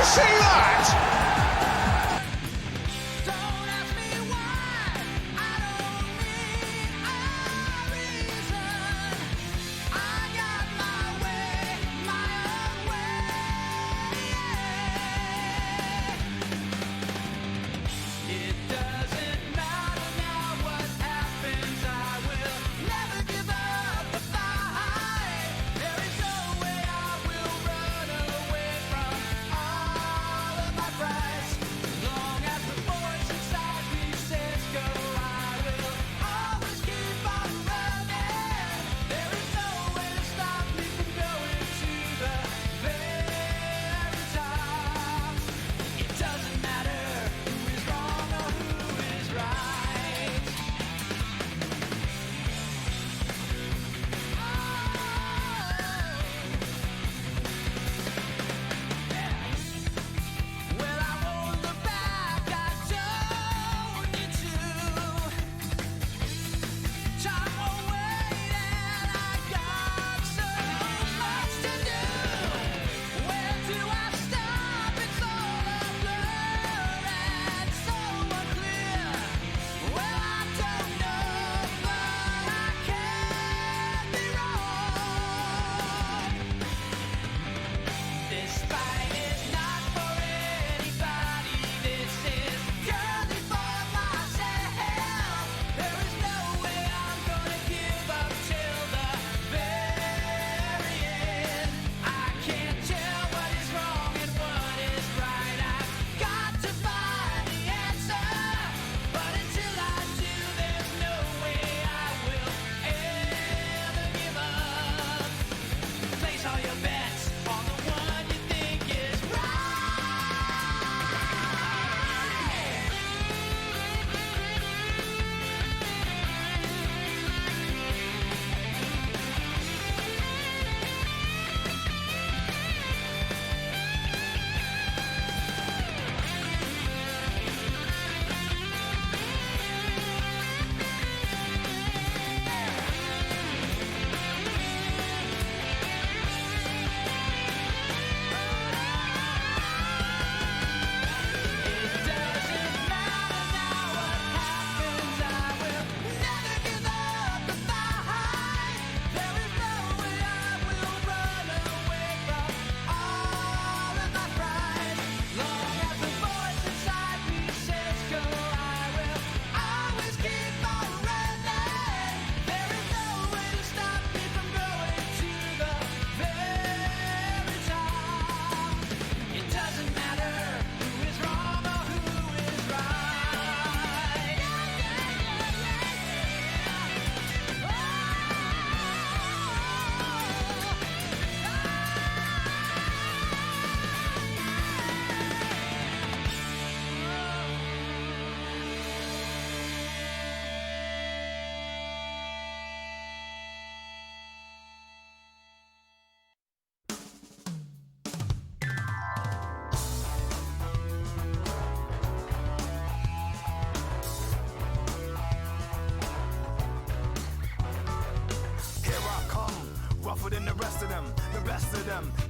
See that?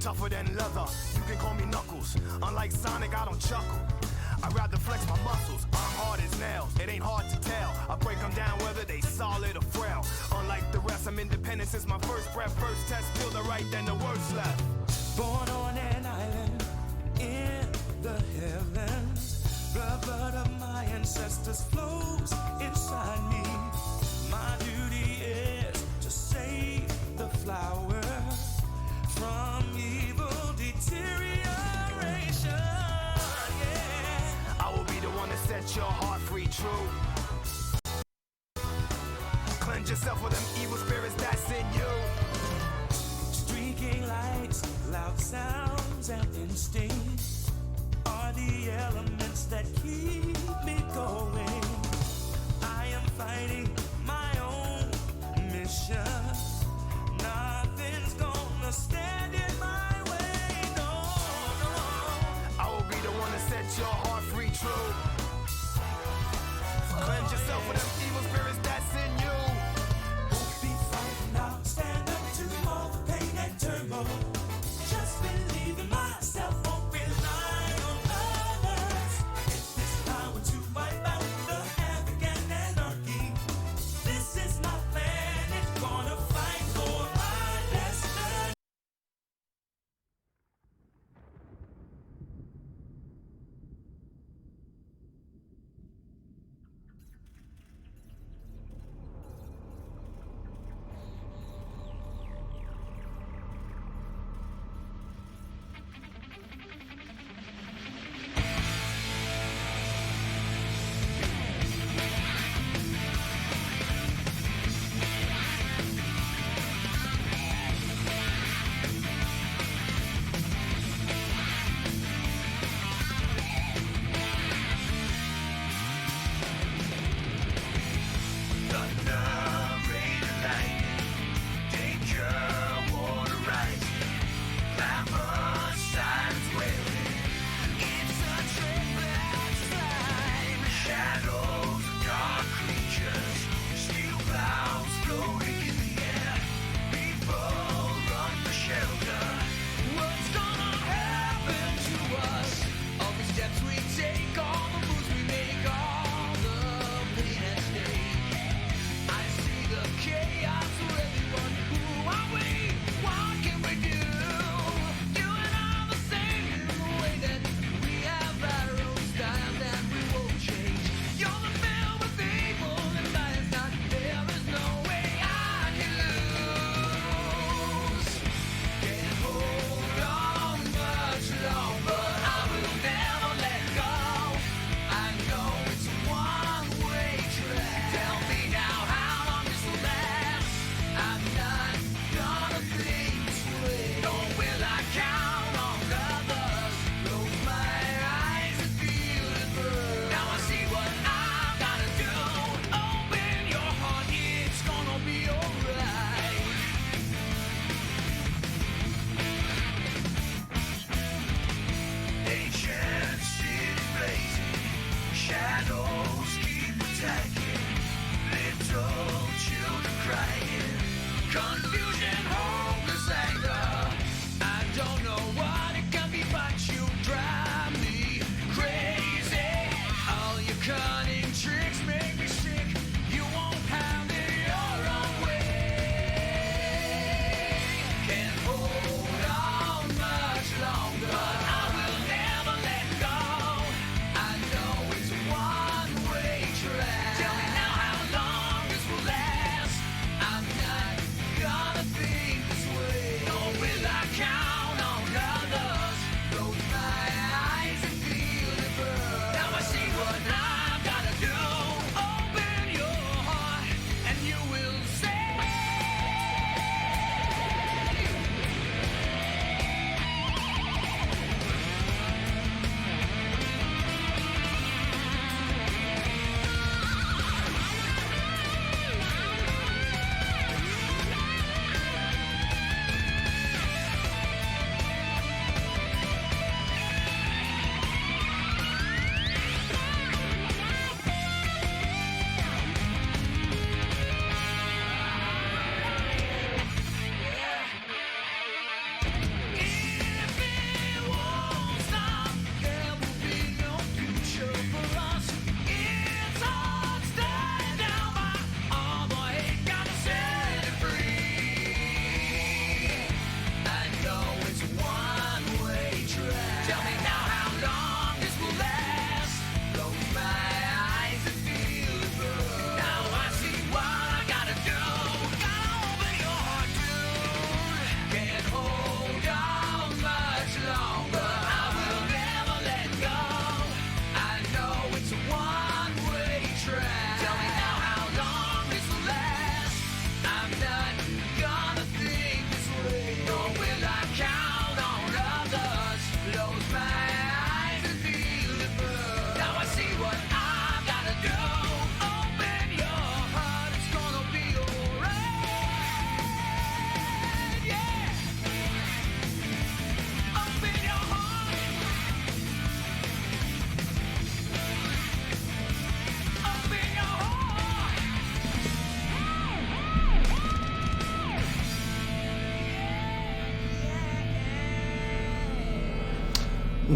Tougher than leather, you can call me Knuckles. Unlike Sonic, I don't chuckle. I'd rather flex my muscles, I'm hard as nails. It ain't hard to tell, I break them down whether they solid or frail. Unlike the rest, I'm independent since my first breath. First test, feel the right, then the worst left. Born on an island in the heavens. Blood of my ancestors flows inside me. My duty is to save the flower from evil deterioration, yeah. I will be the one to set your heart free, true. Cleanse yourself of them evil spirits that's in you. Streaking lights, loud sounds, and instincts are the elements that keep me going. I am fighting my own mission. Nothing's gonna stand in my way, no, no. I will be the one to set your heart free, true. Cleanse yourself of them evil spirits that's in you. Won't be fighting, I'll stand up to all the pain and turmoil. Just believe in myself, won't rely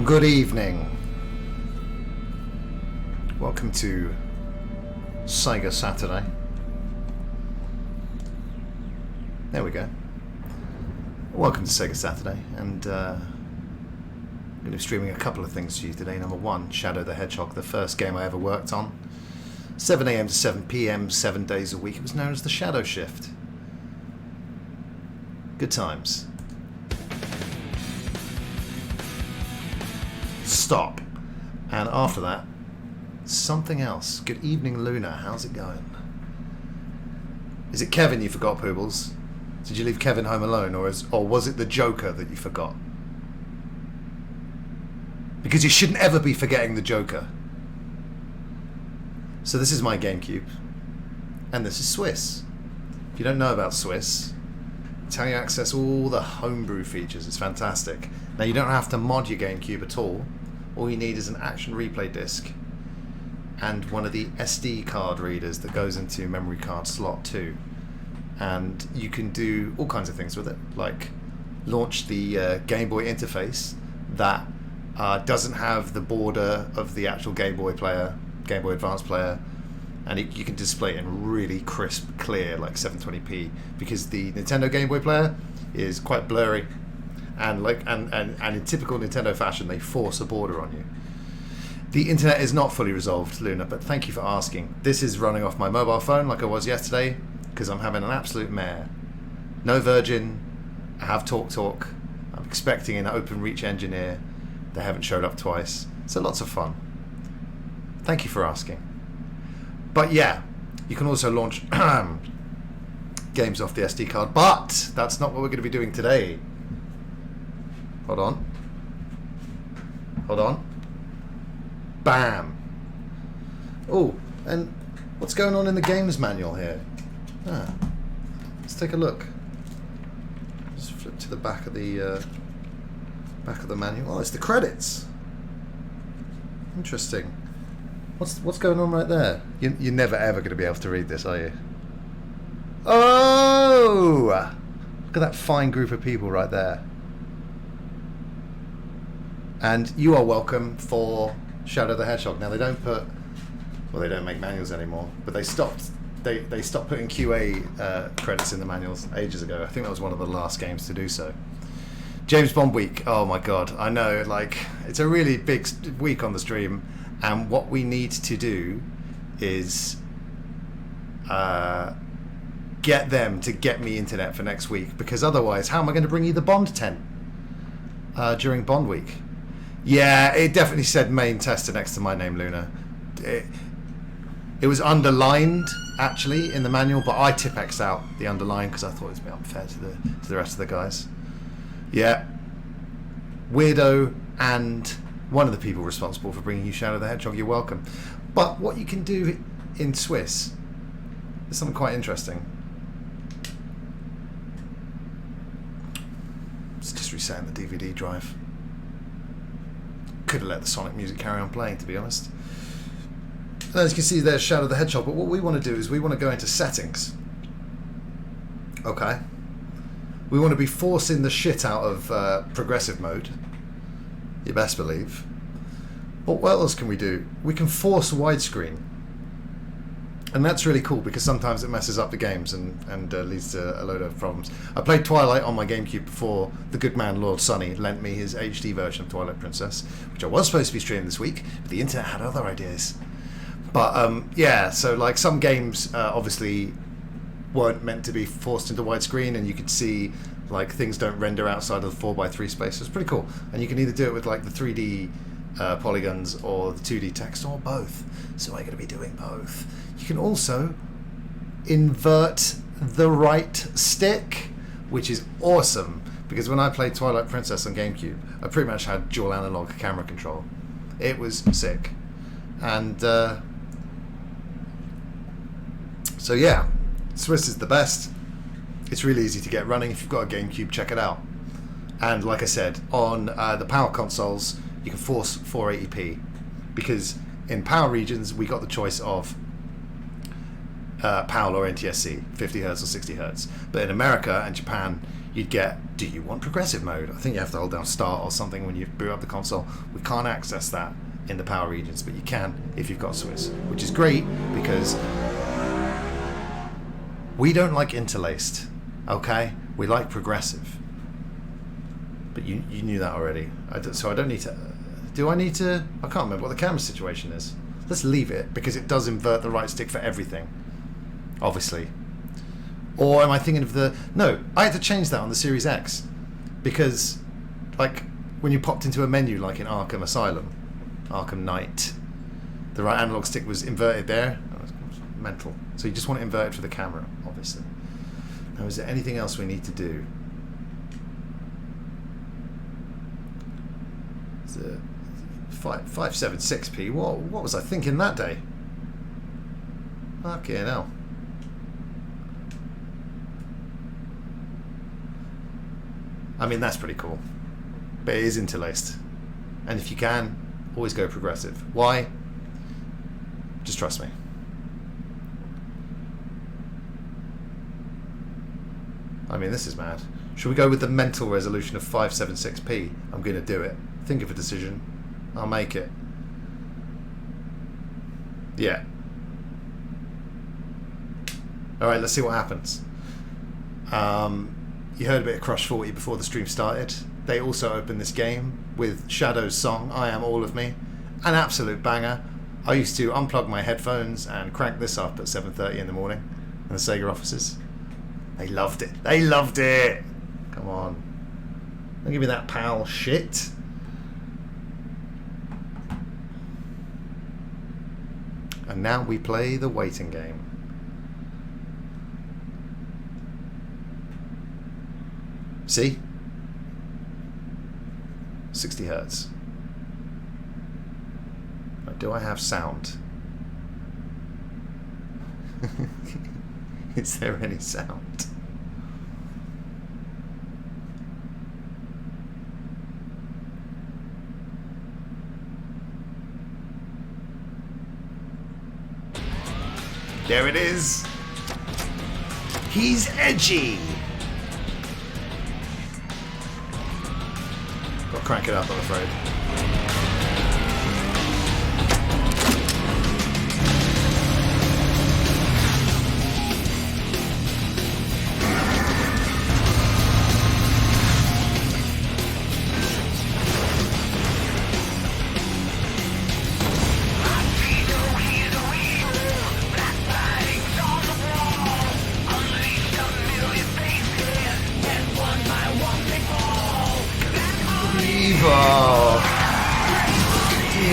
Good evening. Welcome to Sega Saturday. There we go. Welcome to Sega Saturday, and I'm going to be streaming a couple of things to you today. Number one, Shadow the Hedgehog, the first game I ever worked on. 7 AM to 7 PM, 7 days a week. It was known as the Shadow Shift. Good times. Stop. And after that, something else. Good evening, Luna. How's it going? Is it Kevin you forgot, Poobles? Did you leave Kevin home alone, or was it the Joker that you forgot? Because you shouldn't ever be forgetting the Joker. So this is my GameCube, and this is Swiss. If you don't know about Swiss, it's how you access all the homebrew features. It's fantastic. Now, you don't have to mod your GameCube at all. All you need is an action replay disc and one of the SD card readers that goes into memory card slot 2. And you can do all kinds of things with it, like launch the Game Boy interface that doesn't have the border of the actual Game Boy player, Game Boy Advance player, and you can display it in really crisp, clear, like 720p, because the Nintendo Game Boy player is quite blurry, and in typical Nintendo fashion, they force a border on you. The internet is not fully resolved, Luna, but thank you for asking. This is running off my mobile phone like I was yesterday, because I'm having an absolute mare. No Virgin, I have TalkTalk, I'm expecting an OpenReach engineer, they haven't showed up twice, so lots of fun. Thank you for asking. But yeah, you can also launch games off the SD card, but that's not what we're going to be doing today. Hold on. Bam. Oh, and what's going on in the games manual here? Let's take a look. Just flip to the back of the manual. Oh, it's the credits. Interesting. What's going on right there? You're never ever going to be able to read this, are you? Oh! Look at that fine group of people right there. And you are welcome for Shadow the Hedgehog. Now, they don't make manuals anymore, but they stopped putting QA credits in the manuals ages ago. I think that was one of the last games to do so. James Bond week. Oh my god, I know, like, it's a really big week on the stream, and what we need to do is get them to get me internet for next week, because otherwise, how am I going to bring you the Bond tent during Bond week? Yeah, it definitely said main tester next to my name, Luna. It was underlined, actually, in the manual, but I Tipex out the underline because I thought it was a bit unfair to the rest of the guys. Yeah. Weirdo and one of the people responsible for bringing you Shadow the Hedgehog, you're welcome. But what you can do in Swiss is something quite interesting. It's just resetting the DVD drive. Could have let the Sonic music carry on playing, to be honest. And as you can see, there's Shadow the Hedgehog. But what we want to do is we want to go into settings. Okay. We want to be forcing the shit out of progressive mode. You best believe. But what else can we do? We can force widescreen. And that's really cool, because sometimes it messes up the games and leads to a load of problems. I played Twilight on my GameCube before the good man Lord Sunny lent me his HD version of Twilight Princess, which I was supposed to be streaming this week, but the internet had other ideas. But yeah, so like some games obviously weren't meant to be forced into widescreen, and you could see like things don't render outside of the 4:3 space. So it's pretty cool. And you can either do it with like the 3D polygons or the 2D text, or both. So I'm going to be doing both. You can also invert the right stick, which is awesome, because when I played Twilight Princess on GameCube, I pretty much had dual analog camera control. It was sick. And so yeah, Swiss is the best. It's really easy to get running. If you've got a GameCube, check it out. And like I said, on the Power consoles, you can force 480p, because in Power regions we got the choice of PAL or NTSC, 50 Hz or 60 Hz. But in America and Japan, you'd get, do you want progressive mode? I think you have to hold down start or something when you boot up the console. We can't access that in the power regions, but you can if you've got Swiss, which is great because we don't like interlaced, okay? We like progressive. But you knew that already. So I don't need to... Do I need to... I can't remember what the camera situation is. Let's leave it, because it does invert the right stick for everything. Obviously. Or am I thinking of the... No, I had to change that on the Series X. Because, like, when you popped into a menu, like in Arkham Asylum, Arkham Knight, the right analog stick was inverted there. That was mental. So you just want it inverted for the camera, obviously. Now, is there anything else we need to do? The 576p. What was I thinking that day? Fucking hell. I mean, that's pretty cool, but it is interlaced, and if you can, always go progressive. Why? Just trust me. I mean, this is mad. Should we go with the mental resolution of 576p? I'm going to do it. Think of a decision. I'll make it. Yeah. Alright, let's see what happens. You heard a bit of Crush 40 before the stream started. They also opened this game with Shadow's song, I Am All of Me. An absolute banger. I used to unplug my headphones and crank this up at 7:30 in the morning in the Sega offices. They loved it. They loved it! Come on. Don't give me that PAL shit. And now we play the waiting game. See? 60 hertz. Now, do I have sound? Is there any sound? There it is. He's edgy. Got to crank it up, I'm afraid.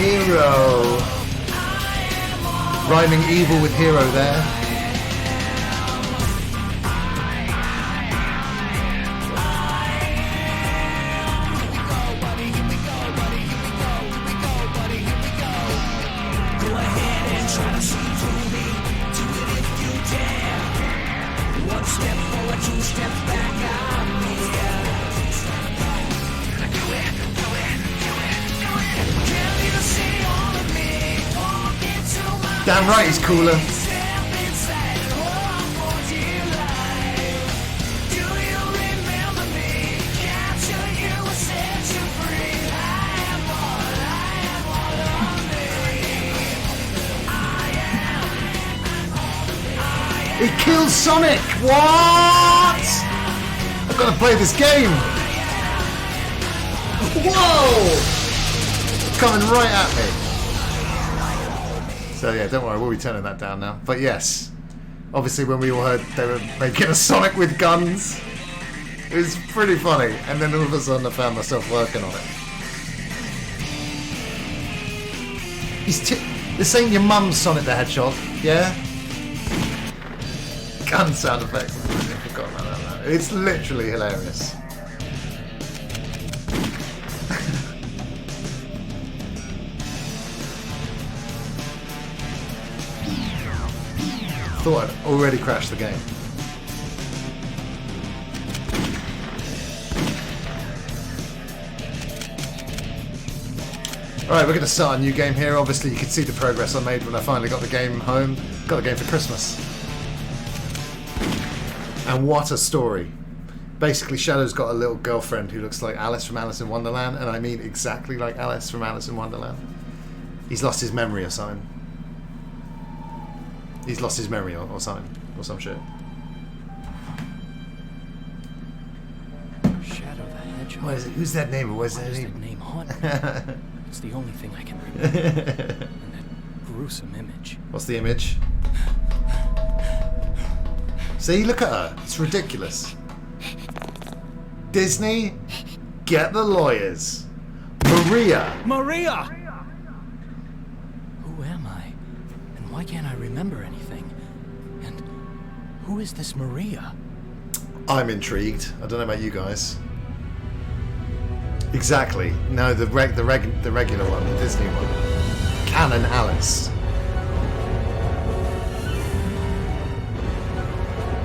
Hero. Rhyming evil with hero there. Damn right he's cooler. It kills Sonic! What? I've got to play this game! Whoa! Coming right at me. So yeah, don't worry, we'll be turning that down now. But yes, obviously when we all heard they were making a Sonic with guns, it was pretty funny. And then all of a sudden I found myself working on it. This ain't your mum's Sonic the Hedgehog, yeah? Gun sound effects. I forgot about that. It's literally hilarious. Thought I'd already crashed the game. Alright, we're going to start a new game here. Obviously you can see the progress I made when I finally got the game home. Got the game for Christmas. And what a story. Basically, Shadow's got a little girlfriend who looks like Alice from Alice in Wonderland, and I mean exactly like Alice from Alice in Wonderland. He's lost his memory or something. He's lost his memory or something. Or some shit. Shadow the Hedgehog. What is it? Who's that name? What's Why that does name? that name haunt me? It's the only thing I can remember. And that gruesome image. What's the image? See, look at her. It's ridiculous. Disney, get the lawyers. Maria. Maria! Who am I? And why can't I remember anything? And who is this Maria? I'm intrigued. I don't know about you guys. Exactly. No, the regular one, the Disney one. Canon Alice.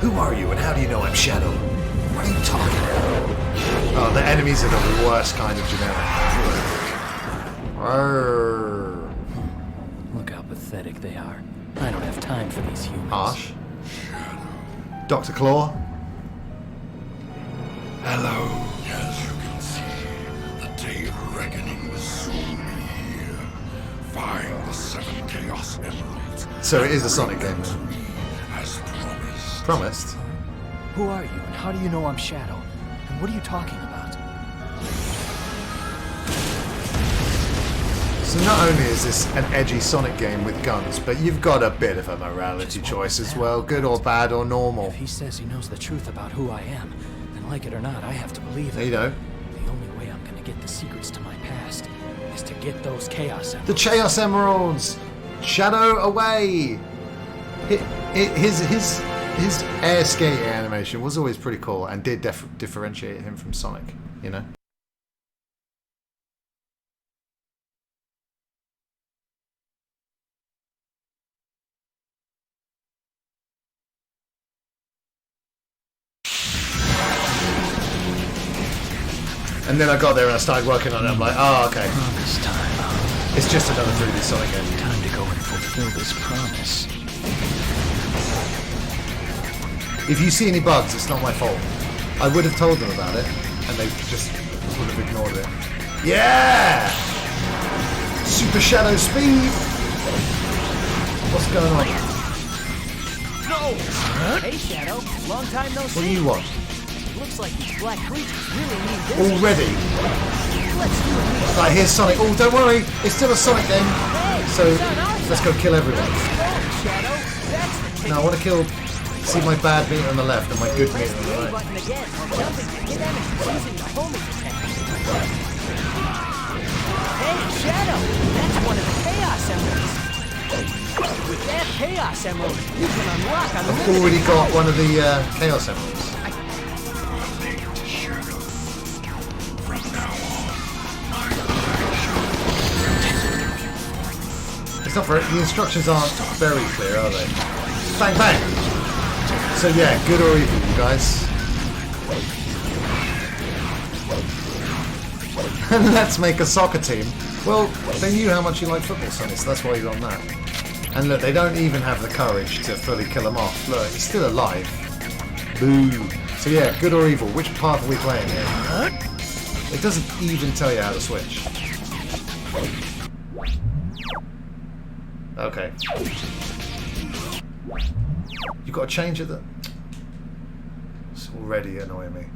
Who are you and how do you know I'm Shadow? What are you talking about? Oh, the enemies are the worst kind of generic. Arrgh. Look how pathetic they are. I don't have time for these humans. Harsh. Dr. Claw. Hello. As you can see, the day of reckoning will soon be here. Find the 7 Chaos Emeralds. So it is a Sonic game then. As promised. Promised. Who are you and how do you know I'm Shadow? And what are you talking about? So not only is this an edgy Sonic game with guns, but you've got a bit of a morality choice as well, good or bad or normal. If he says he knows the truth about who I am, then like it or not, I have to believe it. You know, The only way I'm gonna get the secrets to my past is to get those Chaos the Emeralds. Chaos Emeralds! Shadow away! His air skating animation was always pretty cool and did differentiate him from Sonic, you know? And then I got there and I started working on it. I'm like, oh, okay. Promise time. It's just another 3D Sonic game. Time to go and fulfill this promise. If you see any bugs, it's not my fault. I would have told them about it, and they just would have ignored it. Yeah! Super Shadow Speed! What's going on? Hey, Shadow. Long time no see. What do you want? Looks like these black creatures really need this. Already? Let's do it. Right, here's Sonic. Oh, don't worry, it's still a Sonic game. So, let's go kill everyone. Shadow. That's the Now, I want to kill... See my bad meter on the left and my good meter on the A right. button again. Jumping to hit enemies using the homing attack. Hey, Shadow! That's one of the Chaos Emeralds. With that Chaos Emerald, you can unlock I've unlimited already got one of the Chaos Emeralds. It's not very... The instructions aren't very clear, are they? Bang, bang! So yeah, good or evil, you guys. Let's make a soccer team. Well, they knew how much you like football, Sonny, so that's why you're on that. And look, they don't even have the courage to fully kill him off. Look, he's still alive. Boo. So yeah, good or evil, which path are we playing here? It doesn't even tell you how to switch. Okay. You got to change it. It's already annoying me.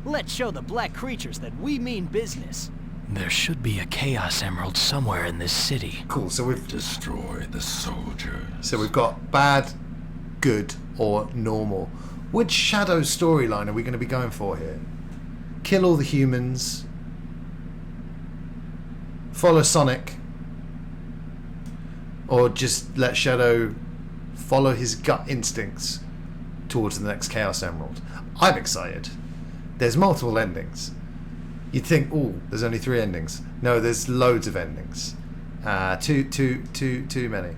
Let's show the black creatures that we mean business. There should be a Chaos Emerald somewhere in this city. Cool. So we've Destroy the soldiers. got bad, good, or normal. Which Shadow storyline are we going to be going for here? Kill all the humans. Follow Sonic. Or just let Shadow follow his gut instincts towards the next Chaos Emerald. I'm excited. There's multiple endings. You'd think, oh, there's only 3 endings. No, there's loads of endings. Too many.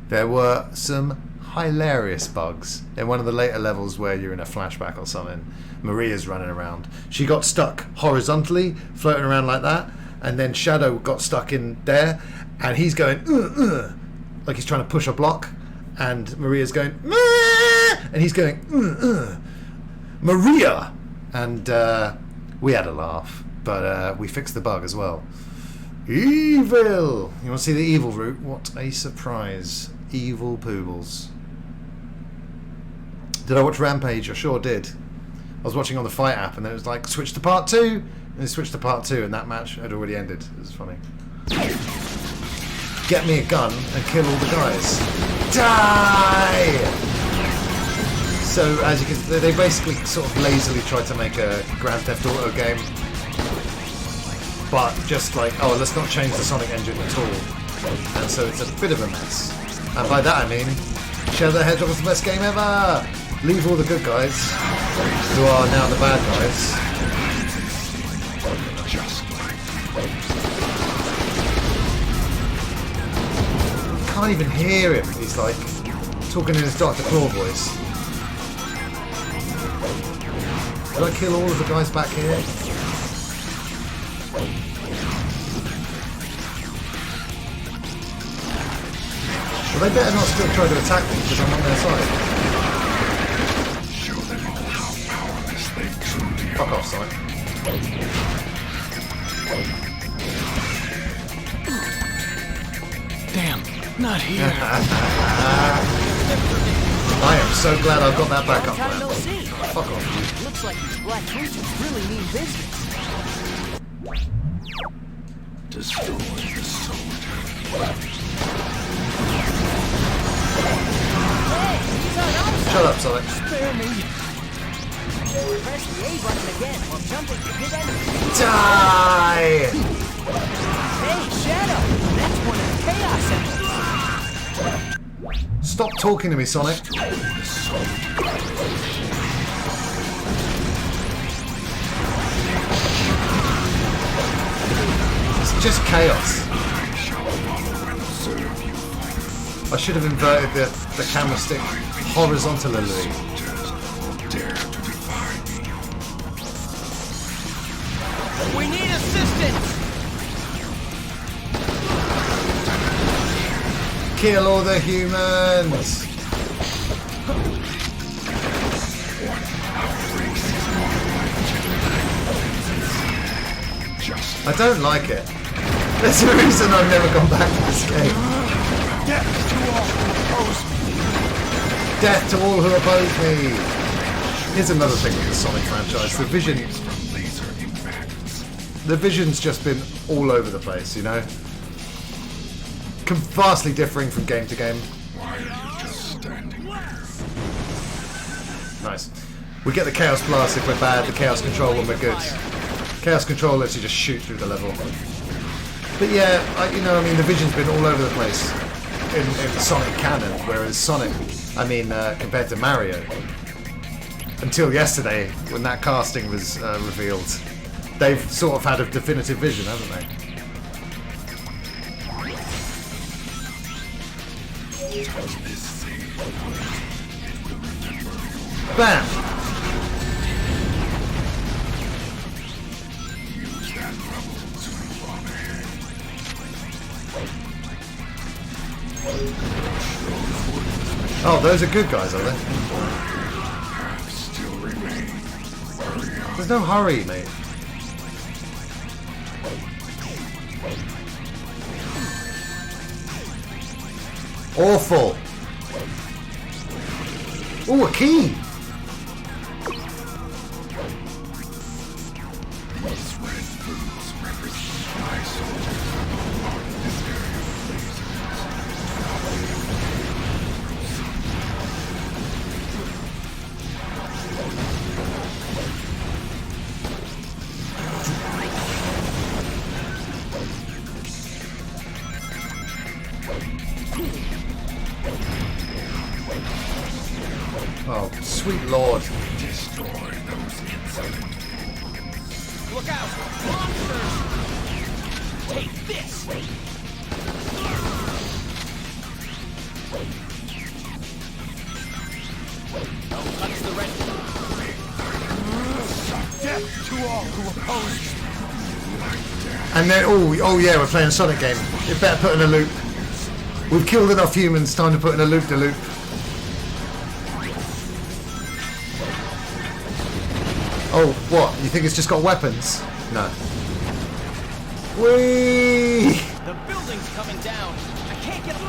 There were some hilarious bugs in one of the later levels where you're in a flashback or something. Maria's running around. She got stuck horizontally, floating around like that, and then Shadow got stuck in there, and he's going, like he's trying to push a block, and Maria's going, and he's going, Maria! and we had a laugh, but we fixed the bug as well. Evil! You want to see the evil route? What a surprise. Evil poobles. Did I watch Rampage? I sure did. I was watching on the Fight app and then it was like, switch to part 2! And they switched to part 2 and that match had already ended. It was funny. Get me a gun and kill all the guys. Die! So, as you can see, they basically sort of lazily tried to make a Grand Theft Auto game. But just like, oh, let's not change the Sonic engine at all. And so it's a bit of a mess. And by that I mean, Shadow the Hedgehog was the best game ever! Leave all the good guys, who are now the bad guys. Can't even hear him. He's like talking in his Dr. Claw voice. Did I kill all of the guys back here? Well, they better not still try to attack me because I'm on their side. Fuck off, Sonic. Damn, not here. I am so glad I've got that backup Long time plan. no see. Fuck off. Looks like these black creatures really mean business. Destroy the soldier. Hey, he's on our side. Shut up, Sonic. Spare me. Press the A button again while jumping to hit enemies. Die! Hey, Shadow, that's one of the Chaos Emeralds. Stop talking to me, Sonic. It's just chaos. I should have inverted the camera stick horizontally. We need assistance. Kill all the humans! I don't like it. There's a reason I've never gone back to this game. Death to all who oppose me. Death to all who oppose me! Here's another thing with the Sonic franchise. The vision's just been all over the place, you know? Vastly differing from game to game. Why are you just standing there? Nice. We get the Chaos Blast if we're bad, the Chaos Control when we're good. Chaos Control lets you just shoot through the level. But yeah, I mean, the vision's been all over the place in Sonic canon, whereas Sonic, compared to Mario, until yesterday, when that casting was revealed, they've sort of had a definitive vision, haven't they? Bam! Oh, those are good guys, are they? There's no hurry, mate. Awful. Ooh, a key. Oh, sweet lord. Destroy those insolent. Look out! Monsters! Take this! Don't touch the red. Death to all who oppose me. And then, oh yeah, we're playing a Sonic game. You better put in a loop. We've killed enough humans, time to put in a loop-de-loop. Oh, what? You think it's just got weapons? No. Whee! The building's coming down. I can't get up.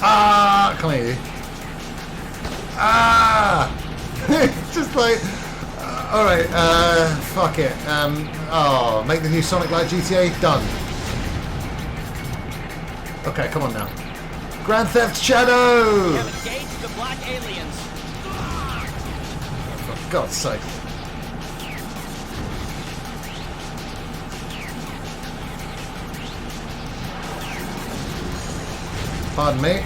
Ah! Come here, you. Ah! Just like... Alright, fuck it. Oh, make the new Sonic like GTA? Done. Okay, come on now. Grand Theft Shadow! We have engaged the black aliens. For God's sake. Pardon me.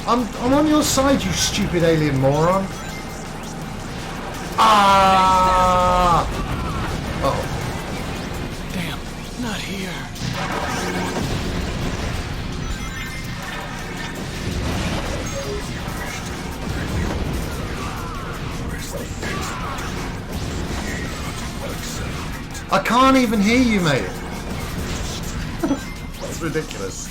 I'm on your side, you stupid alien moron. Ah! Uh-oh. Damn, not here. I can't even hear you, mate. That's ridiculous.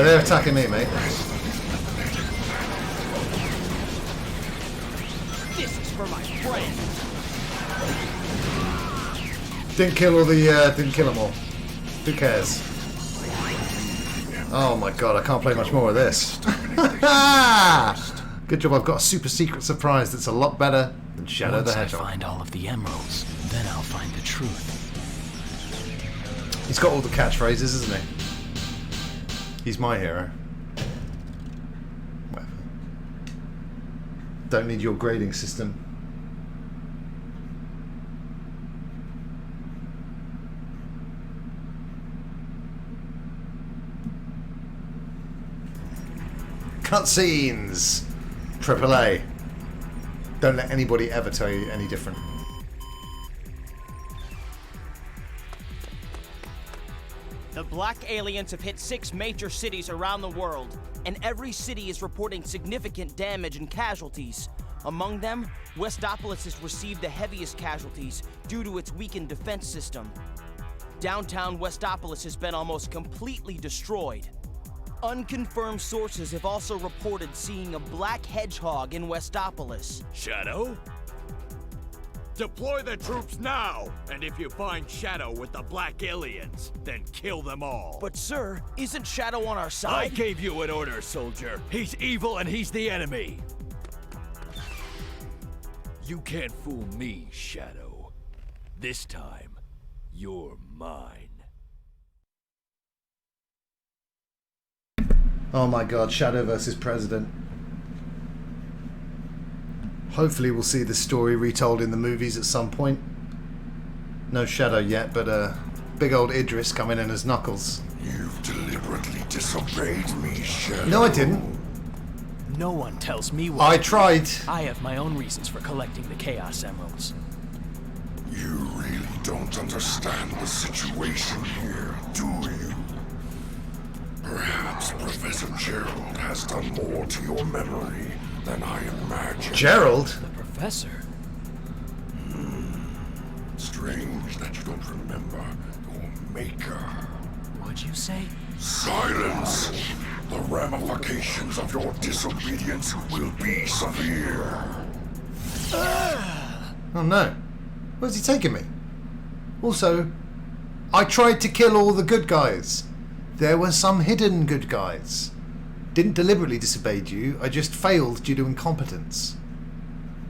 They're attacking me, mate. This is for my friend. Didn't kill them all. Who cares? Oh my god, I can't play much more of this. Good job, I've got a super secret surprise that's a lot better than Shadow the Hedgehog. Once I find all of the emeralds, then I'll find the truth. He's got all the catchphrases, isn't he? He's my hero. Whatever. Don't need your grading system. Cutscenes! AAA. Don't let anybody ever tell you any different. The black aliens have hit 6 major cities around the world, and every city is reporting significant damage and casualties. Among them, Westopolis has received the heaviest casualties due to its weakened defense system. Downtown Westopolis has been almost completely destroyed. Unconfirmed sources have also reported seeing a black hedgehog in Westopolis. Shadow? Deploy the troops now! And if you find Shadow with the black aliens, then kill them all. But sir, isn't Shadow on our I side? gave you an order, soldier. He's evil and he's the enemy. You can't fool me, Shadow. This time, you're mine. Oh my god, Shadow versus President. Hopefully we'll see this story retold in the movies at some point. No Shadow yet, but big old Idris coming in as Knuckles. You've deliberately disobeyed me, Shadow. No, I didn't. No one tells me what. I tried. I have my own reasons for collecting the Chaos Emeralds. You really don't understand the situation here, do you? Perhaps Professor Gerald has done more to your memory than I imagined. Gerald? The Professor? Strange that you don't remember your maker. What'd you say? Silence! The ramifications of your disobedience will be severe. Oh no. Where's he taking me? Also, I tried to kill all the good guys. There were some hidden good guys. Didn't deliberately disobey you, I just failed due to incompetence.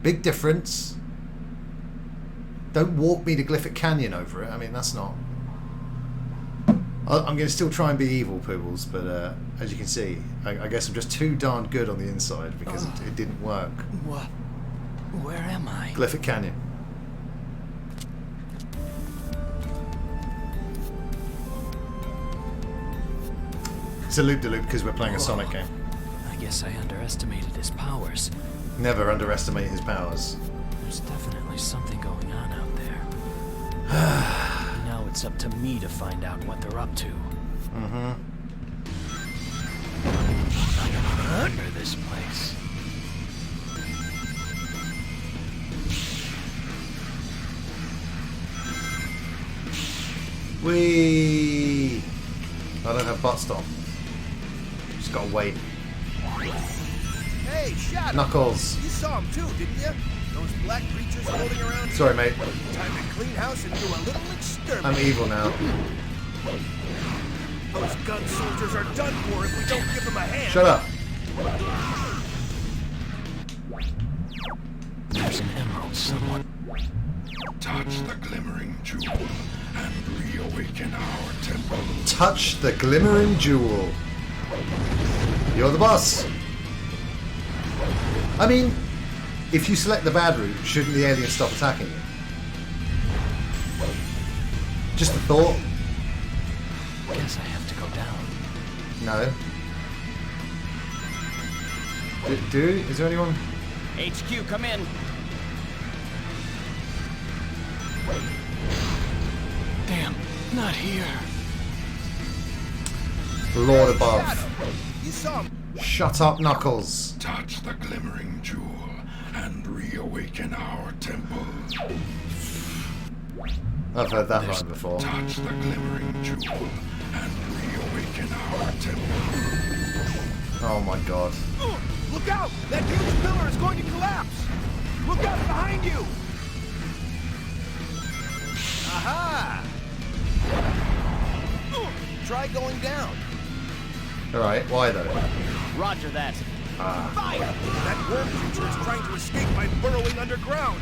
Big difference. Don't walk me to Glyphic Canyon over it. I mean, that's not... I'm going to still try and be evil, Poobles, but as you can see, I guess I'm just too darn good on the inside because it didn't work. What? Where am I? Glyphic Canyon. It's a loop-de-loop because we're playing a Sonic game. I guess I underestimated his powers. Never underestimate his powers. There's definitely something going on out there. Now it's up to me to find out what they're up to. Mm-hmm. I'm gonna murder this place. Whee! I don't have butt stop. Just gotta wait. Hey, Shadow! Knuckles. You saw him too, didn't you? Those black creatures floating around. Sorry, mate. Time to clean house and do a little exterminate. I'm evil now. Those gun soldiers are done for if we don't give them a hand. Shut up. There's an emerald somewhere. Touch the glimmering jewel and reawaken our temple. Touch the glimmering jewel. You're the boss. I mean, if you select the bad route, shouldn't the alien stop attacking you? Just a thought. Guess I have to go down. No. Do? Is there anyone? HQ, come in. Damn, not here. Lord above. Shadow, you saw him. Shut up, Knuckles. Touch the glimmering jewel and reawaken our temple. I've heard that line before. Touch the glimmering jewel and reawaken our temple. Oh my god. Look out! That huge pillar is going to collapse! Look out behind you! Aha! Try going down. Alright, why though? Roger that. Fire! That worm creature is trying to escape by burrowing underground.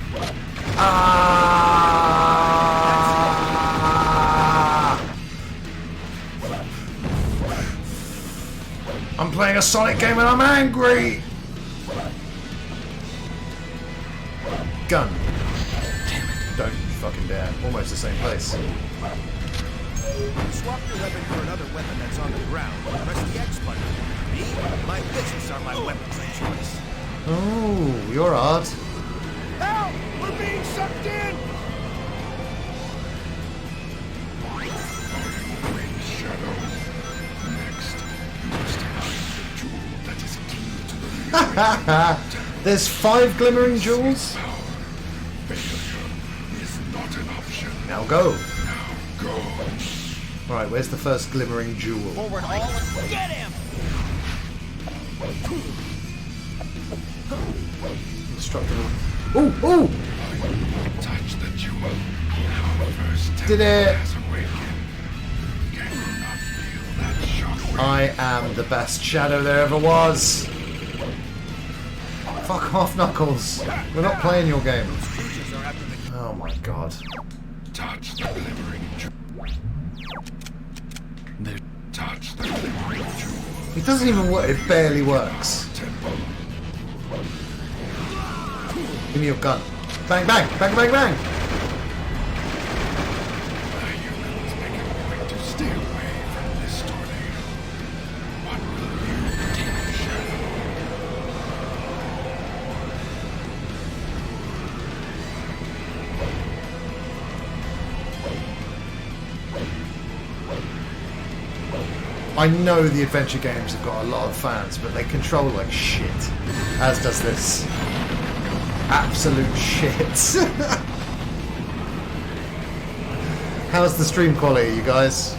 I'm playing a Sonic game and I'm angry! Gun. Damn it. Don't you fucking dare. Almost the same place. Swap your weapon for another weapon that's on the ground. Press the X button. Me? My fists are my weapons of choice. Oh, you're odd. Help! We're being sucked in! Great Shadow. Next, you must find the jewel that is key to the There's 5 glimmering jewels? power. Failure is not an option. Now go. Now go. Alright, where's the first glimmering jewel? Forward all and get him! Instructable. Ooh, ooh! Touch the jewel. Our first Did it? has awakened. Can you not feel that shockwave? I am the best Shadow there ever was. Fuck off, Knuckles. We're not playing your game. Creatures are after the... Oh my god. Touch the glimmering jewel. Touch the glimmering jewel. It doesn't even work. It barely works. Temple. Give me your gun. Bang, bang, bang, bang, bang. The humans make it a point to stay away from this tornado. What will you do, Shadow? I know the adventure games have got a lot of fans, but they control like shit. As does this. Absolute shit. How's the stream quality, you guys?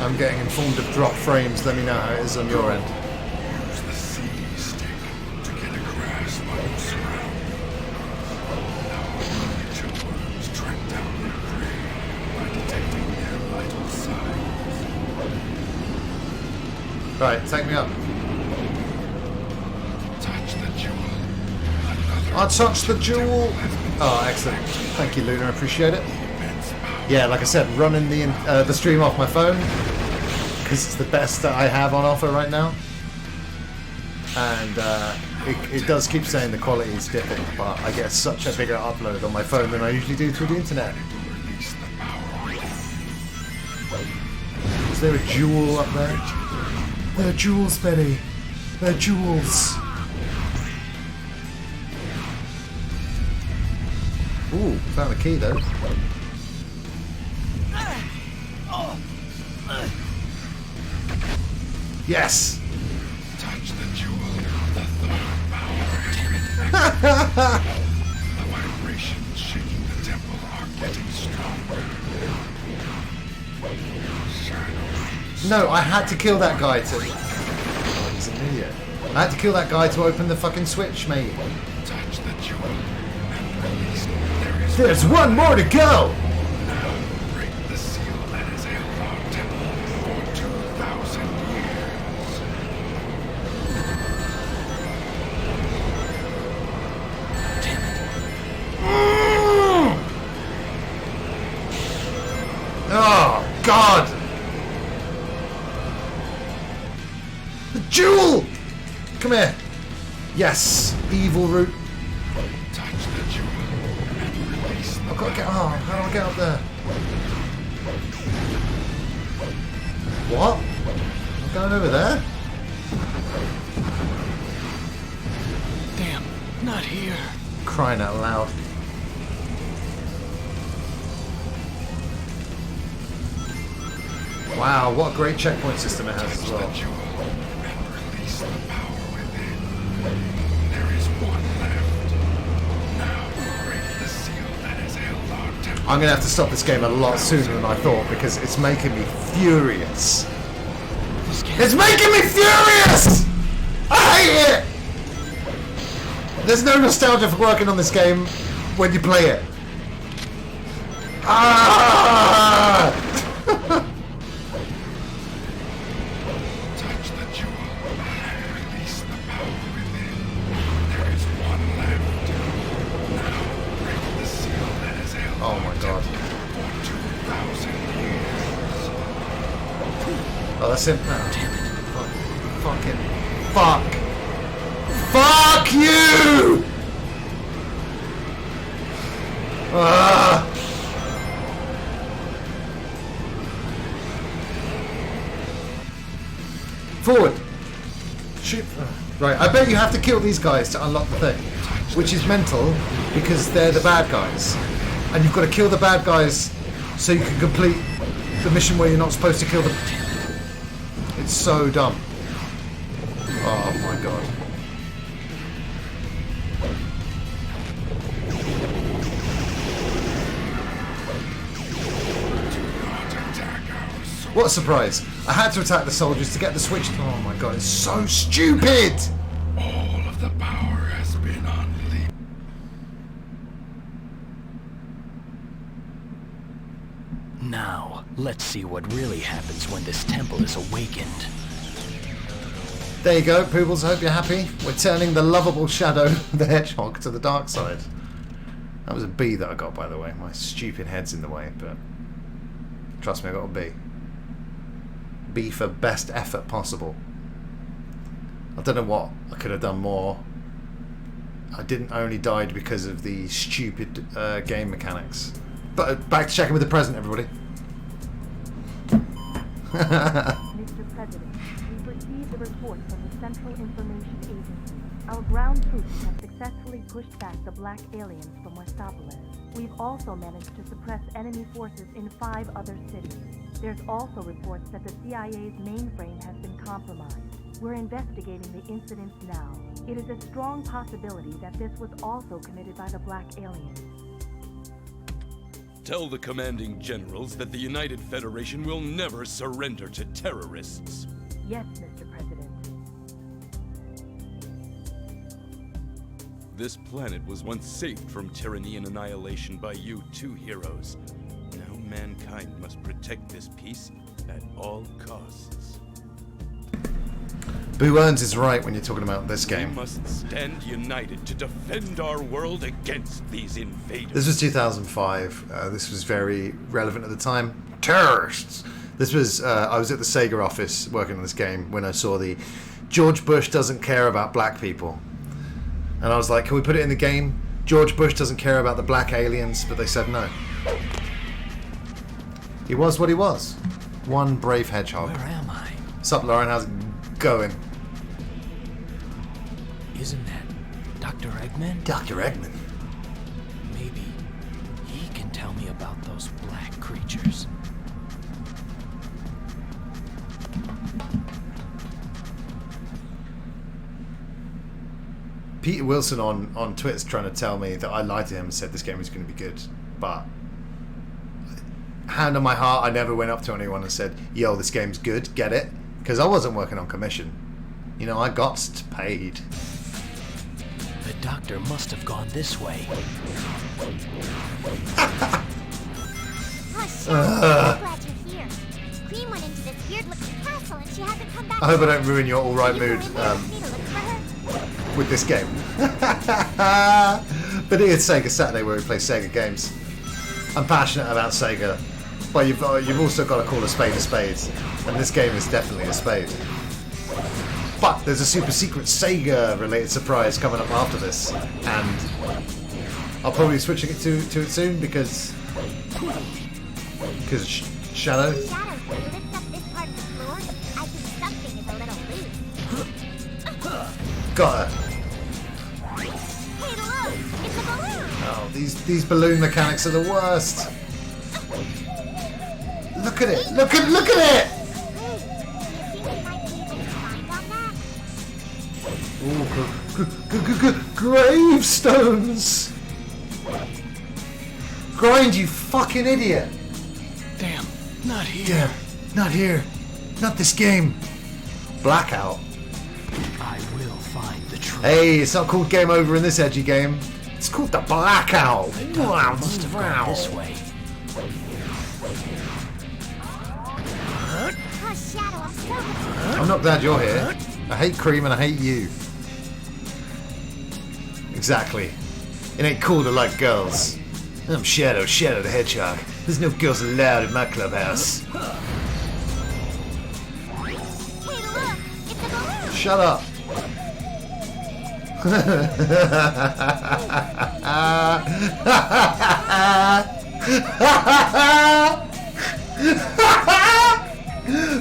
I'm getting informed of drop frames. Let me know how it is on your end. Use the sea stick to get a grasp on the surroundings. Now, miniature worms track down their prey by detecting their vital signs. Right, take me up. Touch the jewel. Another I touched the jewel. Oh, excellent. Thank you, Luna. I appreciate it. immense power. Yeah, like I said, running the stream off my phone because it's the best that I have on offer right now. And it does keep saying the quality is dipping, but I get such a bigger upload on my phone than I usually do through the internet. Release the power. Was there a jewel up there? They're jewels, Betty. They're jewels. Ooh, found the key though. Yes! Touch the jewel. The third power has been the vibrations shaking the temple are getting stronger. Shadow. No, I had to kill that guy to... Oh, he's an idiot. I had to kill that guy to open the fucking switch, mate. Touch the jewel and release. There's one more to go! Now break the seal that has held our temple for 2,000 years. Oh, God! The jewel! Come here. Yes, evil root. Touch the jewel and release the I've got to get... Oh, how do I get up there? What? I'm going over there? Damn, not here. Crying out loud. Wow, what a great checkpoint system it has as well. jewel and release the power within. There is one left. Now break the seal that has held our temple. I'm going to have to stop this game a lot sooner than I thought because it's making me furious. This can't It's making me furious! I hate it! There's no nostalgia for working on this game when you play it. Ah! Touch the jewel and release the power within. There is one left. Now break the seal that has held Oh my God. for 2,000 years. Oh, that's it now. Damn it. Fucking. Fuck. Fuck you! Ah! Forward. Shoot. Right, I bet you have to kill these guys to unlock the thing. Which is mental, because they're the bad guys. And you've got to kill the bad guys so you can complete the mission where you're not supposed to kill them. It's so dumb. Oh my God. What a surprise. I had to attack the soldiers to get the switch. Oh my God, it's so stupid! All of the power has been unleashed. Now, let's see what really happens when this temple is awakened. There you go, Poobles, I hope you're happy. We're turning the lovable Shadow, the Hedgehog, to the dark side. That was a B that I got, by the way. My stupid head's in the way, but trust me, I got a B. B for best effort possible. I don't know what I could have done more. I didn't only died because of the stupid game mechanics. But back to checking with the present, everybody. Mr. President, we've received a report from the Central Information Agency. Our ground troops have successfully pushed back the black aliens from Westopolis. We've also managed to suppress enemy forces in 5 other cities. There's also reports that the CIA's mainframe has been compromised. We're investigating the incidents now. It is a strong possibility that this was also committed by the black aliens. Tell the commanding generals that the United Federation will never surrender to terrorists. Yes, Mr. President. This planet was once saved from tyranny and annihilation by you 2 heroes. Now mankind must protect this peace at all costs. Boo Earns is right when you're talking about this We game. must stand united to defend our world against these invaders. This was 2005. This was very relevant at the time. Terrorists! This was, I was at the Sega office working on this game when I saw the George Bush doesn't care about black people. And I was like, can we put it in the game? George Bush doesn't care about the black aliens, but they said no. He was what he was. One brave hedgehog. Where am I? Sup, Lauren? How's it going? Isn't that Dr. Eggman? Dr. Eggman. Maybe he can tell me about those black creatures. Peter Wilson on Twitter's trying to tell me that I lied to him and said this game was going to be good. But, hand on my heart, I never went up to anyone and said, yo, this game's good, get it? Because I wasn't working on commission. You know, I got paid. The doctor must have gone this way. Oh, shit. I'm glad you're here. Cream went into this weird-looking castle and she hasn't come back. I hope I don't ruin your alright You go mood in there with me to look for her? with this game. But it is Sega Saturday where we play Sega games. I'm passionate about Sega, but you've also got to call a spade, and this game is definitely a spade. But there's a super secret Sega related surprise coming up after this, and I'll probably be switching it to it soon because Shadow. Shadow, when you lift up this part of the floor, I think something is a little loose. Got her. Hey, look! It's a balloon! Oh, these balloon mechanics are the worst. Look at it! Look at it! Do you think we might be able to find on that? Ooh, gravestones! Grind, you fucking idiot! Damn, not here. Yeah, not here. Not this game. Blackout. I will find the truth. Hey, it's not called Game Over in this edgy game. It's called the Blackout. The doctor must have gone this way. Oh, Shadow, I'm so confused. I'm not glad you're here. I hate Cream and I hate you. Exactly. It ain't cool to like girls. I'm Shadow the Hedgehog. There's no girls allowed in my clubhouse. Hey, look! It's a balloon! Shut up.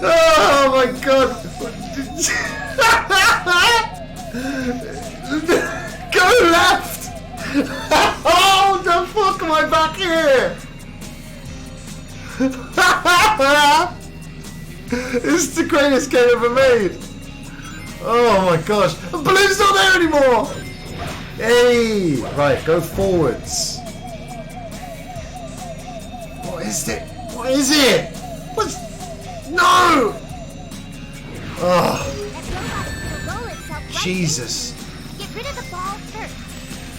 Oh my god. Go left. Oh, the fuck am I back here? This is the greatest game ever made. Oh my gosh. The balloon's not there anymore. Hey. Right, go forwards. What is it? What is it? What's... No! Oh, That robot's gonna roll itself right Jesus. in. Get rid of the ball first.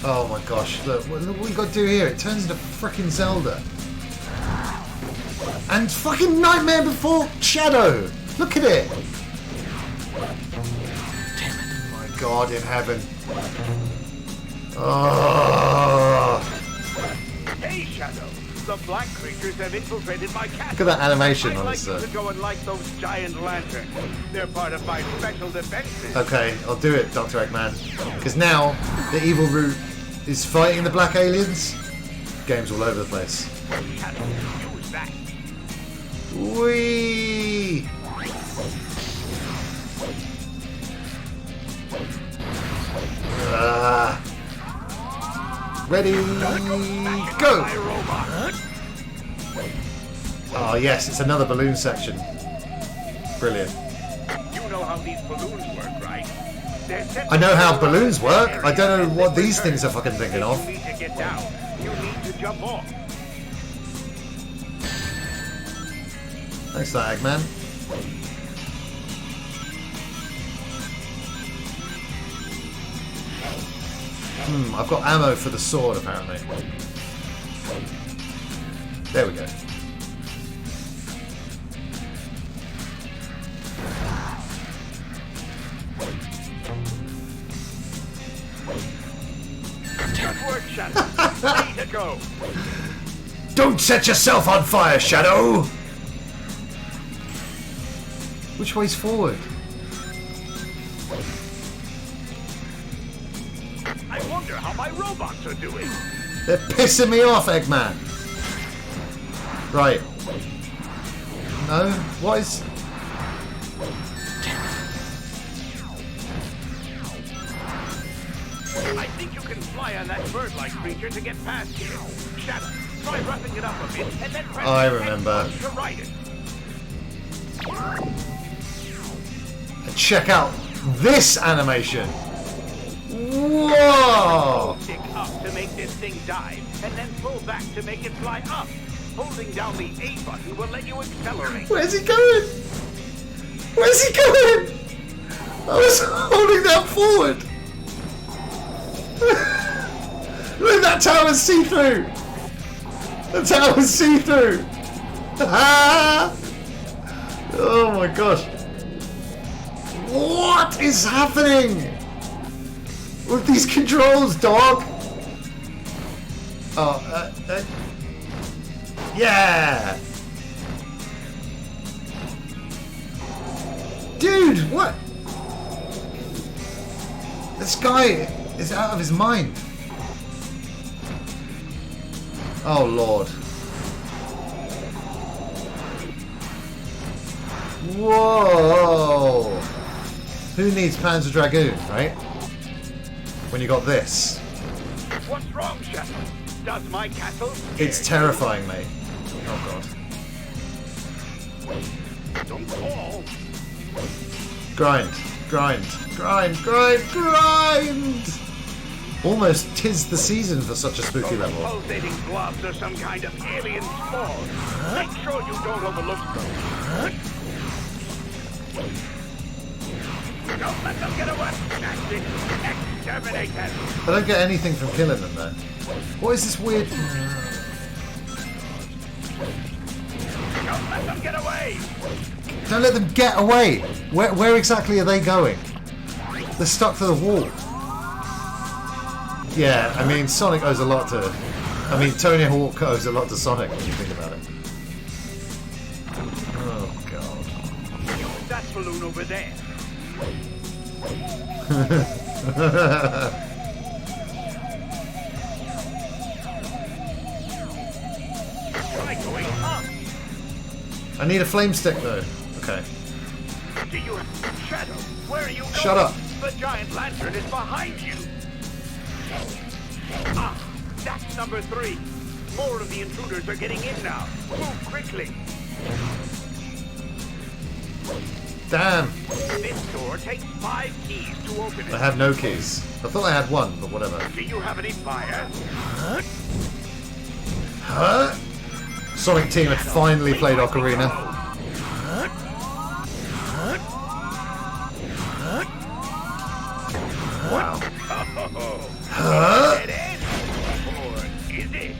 Oh my gosh. Look what we got to do here. It turns into frickin' Zelda. And fucking Nightmare Before Shadow. Look at it. Damn it. My God in heaven. Oh. Hey, Shadow. The black creatures have infiltrated my castle. Look at that animation I'd on like his... you to go and light those giant lanterns. They're part of my special defenses. Okay, I'll do it, Dr. Eggman. Because now, the evil root is fighting the black aliens. Game's all over the place. Shadow, use that. Whee! Ready, go! My robot. Oh yes, it's another balloon section. Brilliant. You know how these balloons work, right? They're set I know how to balloons work. I don't know and what then these return. things are fucking thinking of. You need to get down. You need to jump off. Thanks for that, Eggman. I've got ammo for the sword, apparently. There we go. Good work, Shadow. Ready to go. Don't set yourself on fire, Shadow! Which way's forward? I wonder how my robots are doing. They're pissing me off, Eggman. Right. No? What is... I think you can fly on that bird-like creature to get past you. Shadow, try roughing it up a bit and then press I the remember. X to ride it. Check out this animation. Whoa! Stick up to make this thing dive, and then pull back to make it fly up. Holding down the A button will let you accelerate. Where's he going? Where's he going? I was holding that forward. Look, that tower's see-through. The tower's see-through. Ah! Oh my gosh. What is happening with these controls, dog? Oh, yeah! Dude, what? This guy is out of his mind. Oh, Lord. Whoa! Who needs Panzer Dragoon, right? When you got this. What's wrong, Shadow? Does my castle scare It's terrifying me. Oh, God. Don't fall. Grind, grind, grind, grind, grind! Almost 'tis the season for such a spooky Those level. pulsating globs are some kind of alien spawn. Make sure you don't overlook them. Don't let them get away. That's it. Exterminate them. I don't get anything from killing them, though. What is this weird... Don't let them get away. Don't let them get away! Where exactly are they going? They're stuck to the wall. Yeah, I mean, Sonic owes a lot to... I mean, Tony Hawk owes a lot to Sonic when you think about it. Oh, God. That balloon over there. Try going up. I need a flame stick, though. Okay. Do you... Shadow, where are you going? Shut up. The giant lantern is behind you. Ah, that's number 3. More of the intruders are getting in now. Move quickly. Damn. This door takes 5 keys to open it. I have no keys. I thought I had one, but whatever. Do you have any fire? Huh? Sonic Team had finally played Ocarina. Wow. Huh? It is. Or is it?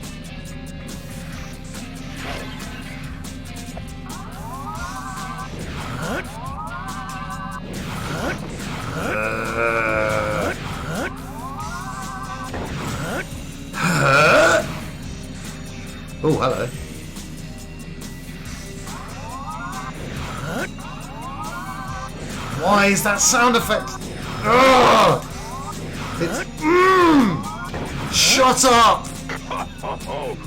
Oh, hello. Why is that sound effect? Ugh! It's... Shut up!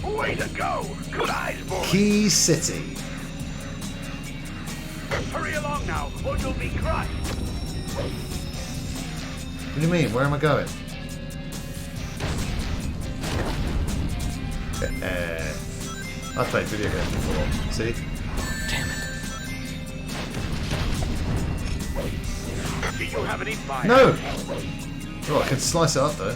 Way to go! Good eyes, boy! Key City. Hurry along now, or you'll be crushed! What do you mean? Where am I going? I've played video games before. See? Damn it. Do you have any fire? No! Oh, I can slice it up though.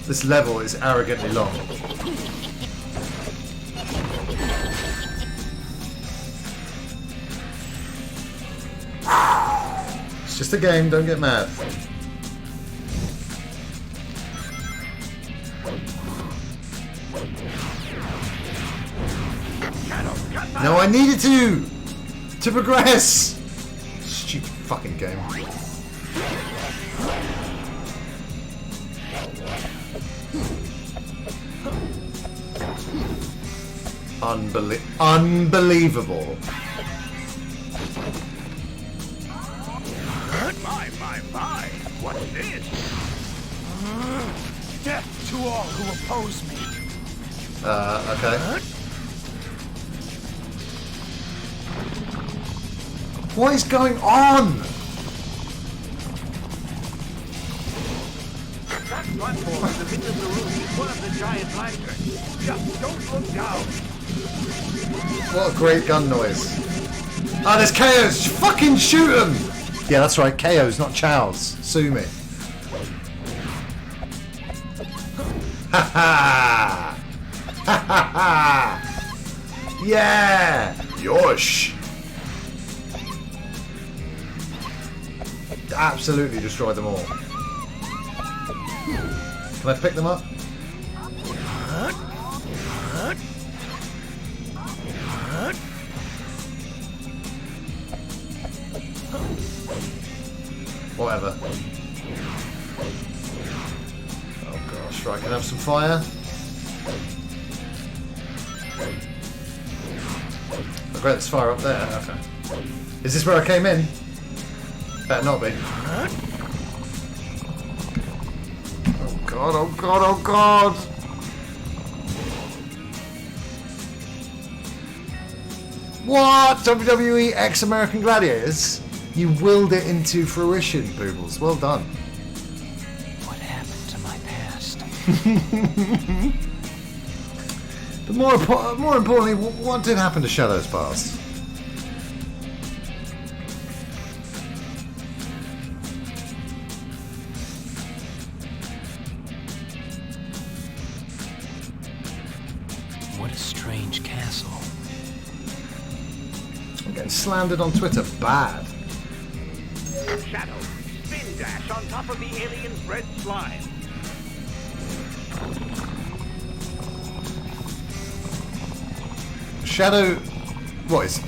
This level is arrogantly long. It's just a game, don't get mad. No, I needed to progress! Stupid fucking game. Unbelievable. My. What's this? Death to all who oppose me. Okay. What is going on? That platform in the middle of the room is one of the giant lanterns. Just don't look down. What a great gun noise. Ah, there's KOs! Fucking shoot him! Yeah, that's right, KOs, not chows. Sue me. Ha ha! Ha ha ha! Yeah! Yosh! Absolutely destroy them all. Can I pick them up? Whatever. Oh gosh, right, can I have some fire? Oh great, there's fire up there, okay. Is this where I came in? Better not be. Oh god, oh god, oh god! What? WWE ex-American Gladiators? You willed it into fruition, Boobles. Well done. What happened to my past? But more importantly, what did happen to Shadow's past? What a strange castle. I'm getting slandered on Twitter bad. Shadow, spin dash on top of the alien's red slime. Shadow... What is...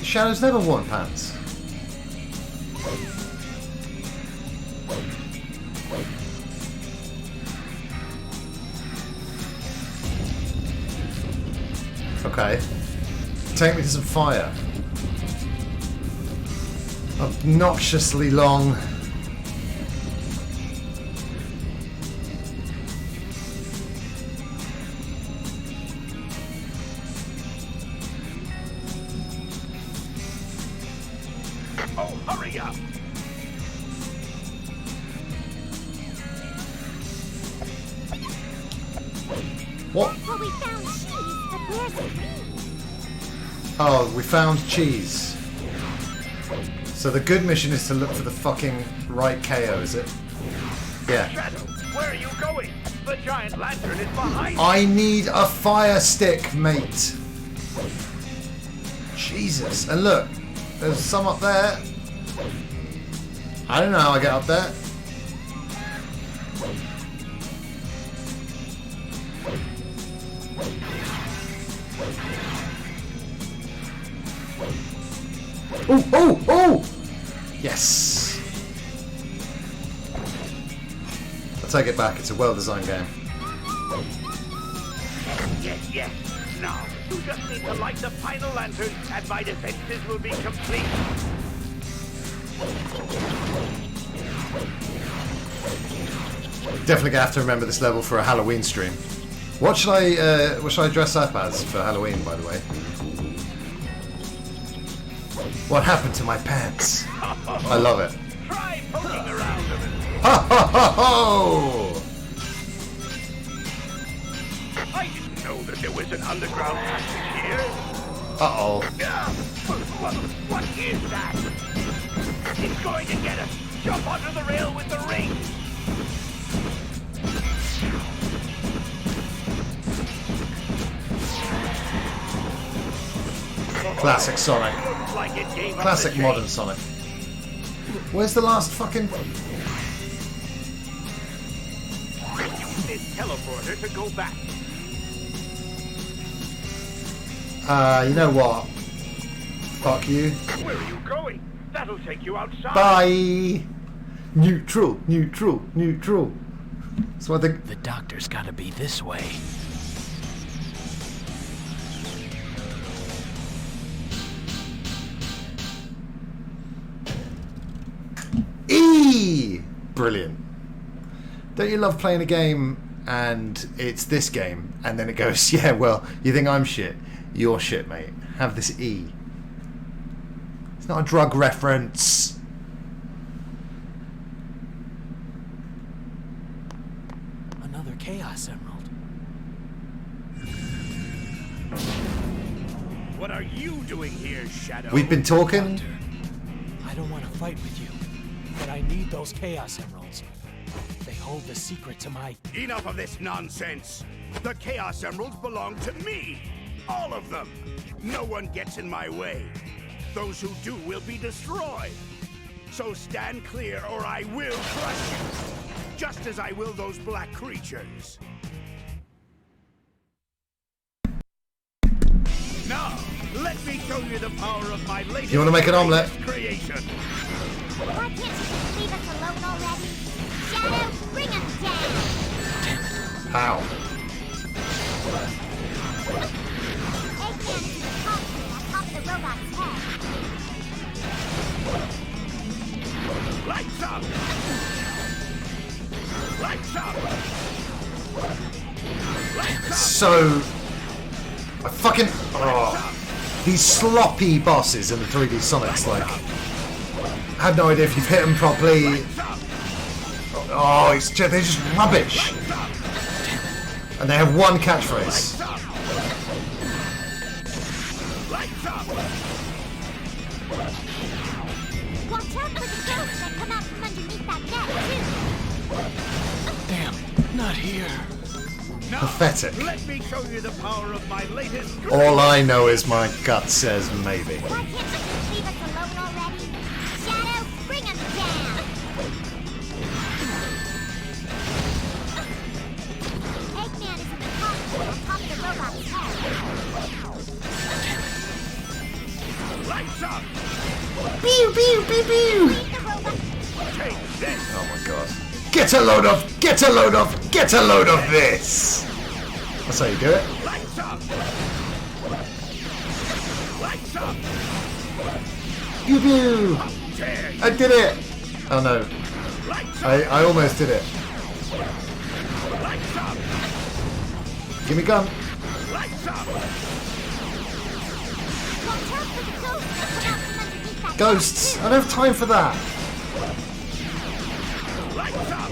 Shadow's never worn pants. Okay. Take me to some fire. Obnoxiously long. Oh, hurry up! What? Well, we found cheese, but where's the cream? Oh, we found cheese. So the good mission is to look for the fucking right KO, is it? Yeah. Shadow, where are you going? The giant lantern is behind you. I need a fire stick, mate. Jesus. And look, there's some up there. I don't know how I get up there. Oh, oh, oh! Yes. I'll take it back. It's a well-designed game. Yes, yes. Now, you just need to light the final lantern, and my defenses will be complete. Definitely gonna have to remember this level for a Halloween stream. What should I dress up as for Halloween, by the way? What happened to my pants? I love it. Try poking around a bit. Ha ha ha ho! I didn't know that there was an underground passage here. Uh-oh. What is that? It's going to get us. Jump onto the rail with the ring. Classic Sonic. Looks like it gave up Classic the modern chase. Sonic. Where's the last fucking... Use this teleporter to go back. You know what? Fuck you. Where are you going? That'll take you outside. Bye! Neutral, neutral, neutral. That's what the... The doctor's gotta be this way. E! Brilliant. Don't you love playing a game and it's this game and then it goes, yeah, well, you think I'm shit? You're shit, mate. Have this E. It's not a drug reference. Another Chaos Emerald. What are you doing here, Shadow? We've been talking. Doctor, I don't want to fight with you, but I need those Chaos Emeralds. They hold the secret to my... Enough of this nonsense! The Chaos Emeralds belong to me! All of them! No one gets in my way. Those who do will be destroyed. So stand clear or I will crush you! Just as I will those black creatures. Now, let me show you the power of my latest You want to make an omelette? creation. Why can't you just leave us alone already? Shadow, bring us down! How? Eggman is the costume on top of the robot's head. Lights up! Lights up! Lights up! So... I fucking... Oh, these sloppy bosses in the 3D Sonics, like... I have no idea if you've hit them properly. Oh, they're just rubbish. And they have one catchphrase. Watch out for the ghosts that come out from underneath that net, too! Damn, not here. Now, Pathetic. let me show you the power of my latest All I know is my gut says maybe. Why can't you just leave us alone already? Shadow, bring us down! Eggman is in the costume on top of the robot's head. Lights up! Pew, pew, pew, pew. Leave the robot. Take this! Oh my god. Get a load of this! That's how you do it. Lights up! Lights up! Pew, pew. Dare you! I did it! Oh no. Lights up! I almost did it. Lights up! Give me gun. Lights up! Watch out for the ghosts that come out from underneath that Ghosts. I don't have time for that. Lights up!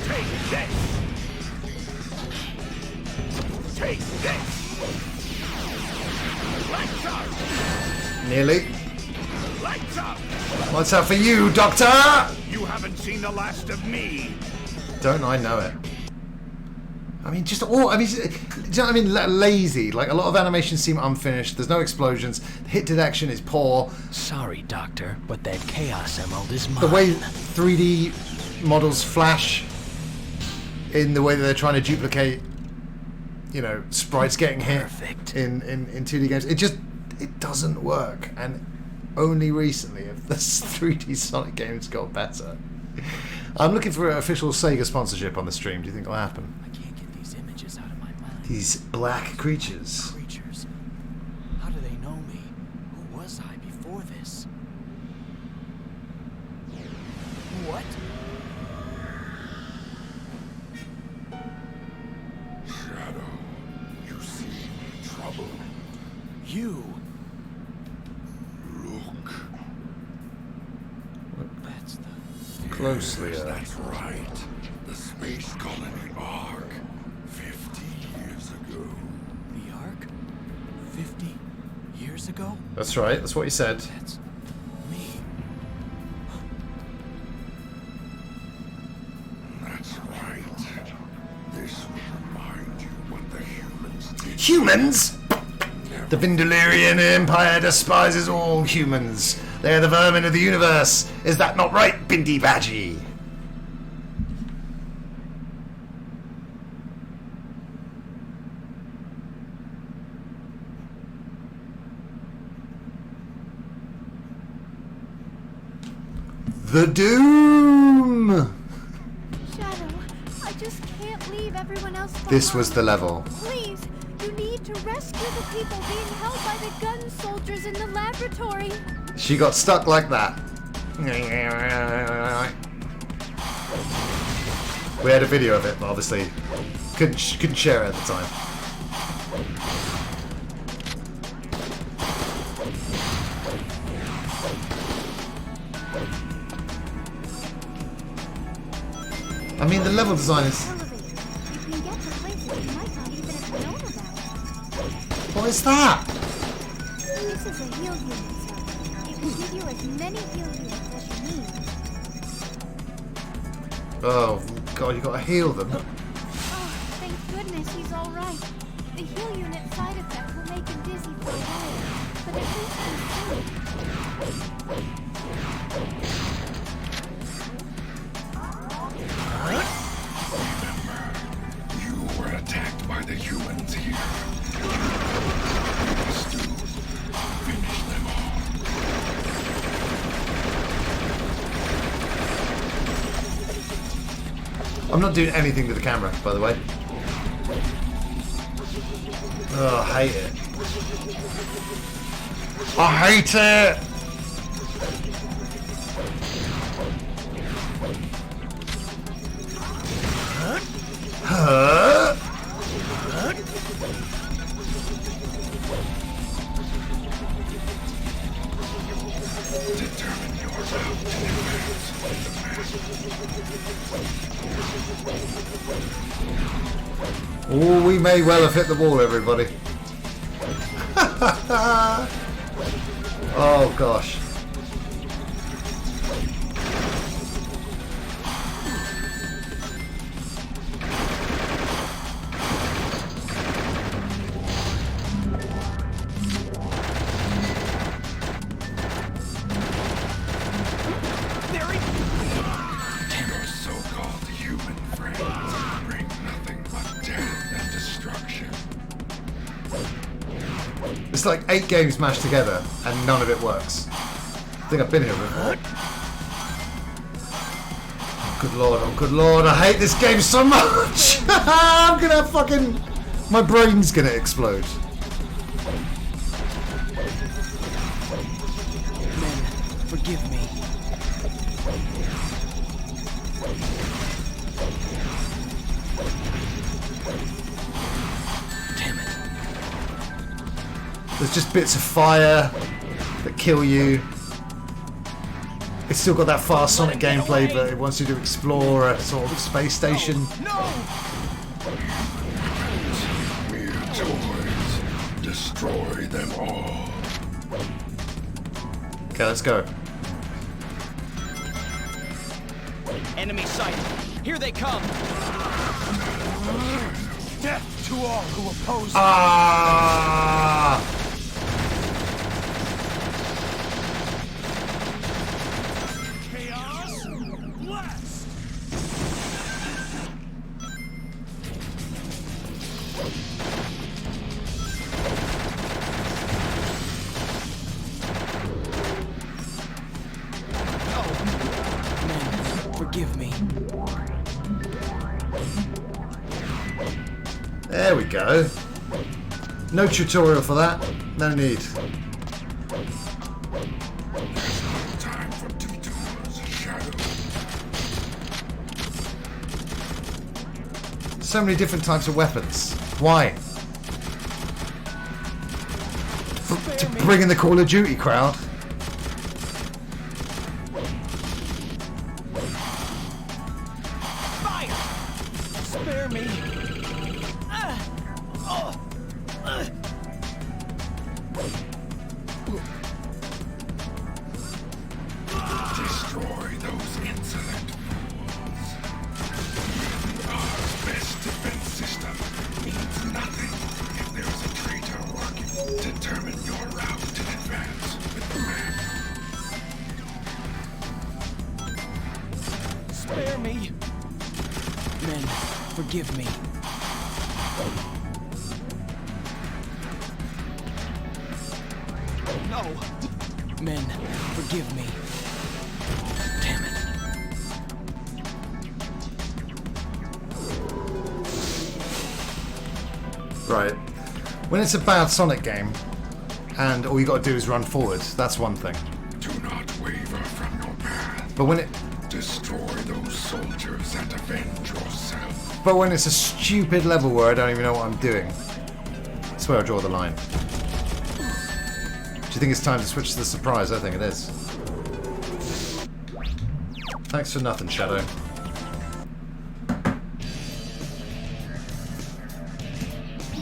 Take this! Take this! Lights up! Nearly. Lights up! What's up for you, Doctor? You haven't seen the last of me! Don't I know it? I mean, just all. I mean, do you know what I mean? Lazy. Like a lot of animations seem unfinished. There's no explosions. The hit detection is poor. Sorry, Doctor, but that Chaos Emerald is mine. The way 3D models flash in the way that they're trying to duplicate, you know, sprites getting hit Perfect. in 2D games, it doesn't work. And only recently have the 3D Sonic games got better. I'm looking for an official Sega sponsorship on the stream. Do you think it'll happen? I can't get these images out of my mind. These black creatures. Creatures. How do they know me? Who was I before this? What? Shadow, you seem troubled. You? Look. That's the... Closely, Yes, that's right. The space colony Ark. 50 years ago. The Ark? 50 years ago? That's right. That's what he said. That's me. That's right. This will remind you what the humans did. Humans? The Vindularian Empire despises all humans. They are the vermin of the universe. Is that not right, Bindi Badgie? The Doom! Shadow, I just can't leave everyone else behind. This was the level. Please, you need to rescue the people being held by the gun soldiers in the laboratory. She got stuck like that. We had a video of it, but obviously couldn't share it at the time. I mean, the level design is... What is that? This is a heal unit, sir. It will give you as many heal units as you need. Oh, God, you gotta heal them. Oh, thank goodness he's alright. The heal unit side effect will make him dizzy for a while, but at least he's safe. You were attacked by the humans here. Finish them all. I'm not doing anything to the camera, by the way. Oh, I hate it. I hate it! Huh? Determine your route to advance. Oh, we may well have hit the wall, everybody. Oh, gosh. Your so-called human friends bring nothing but death and destruction. It's like 8 games mashed together, and none of it works. I think I've been here before. Oh, good lord, I hate this game so much! I'm gonna fucking... My brain's gonna explode. Men, forgive me. Damn it. There's just bits of fire that kill you. It's still got that fast Sonic gameplay, but it wants you to explore a sort of space station. Mere toys. Destroy them all. Okay, let's go. Enemy sighted. Here they come. Death to all who oppose Ah! chaos. Blast. Men, forgive me. There we go. No tutorial for that. No need. Time for detours, Shadow. So many different types of weapons. Why? To bring in the Call of Duty crowd. Fire! Spare me. Destroy those insolent fools. Our best defense system means nothing if there's a traitor working. Determine your route in advance with the map. Spare me. Men, forgive me. No. Men, forgive me. Damn it. Right. When it's a bad Sonic game, and all you got to do is run forward, that's one thing. Do not waver from your path. But when it... Destroy those soldiers and avenge yourself. But when it's a stupid level where I don't even know what I'm doing, that's where I draw the line. Do you think it's time to switch to the surprise? I think it is. Thanks for nothing, Shadow.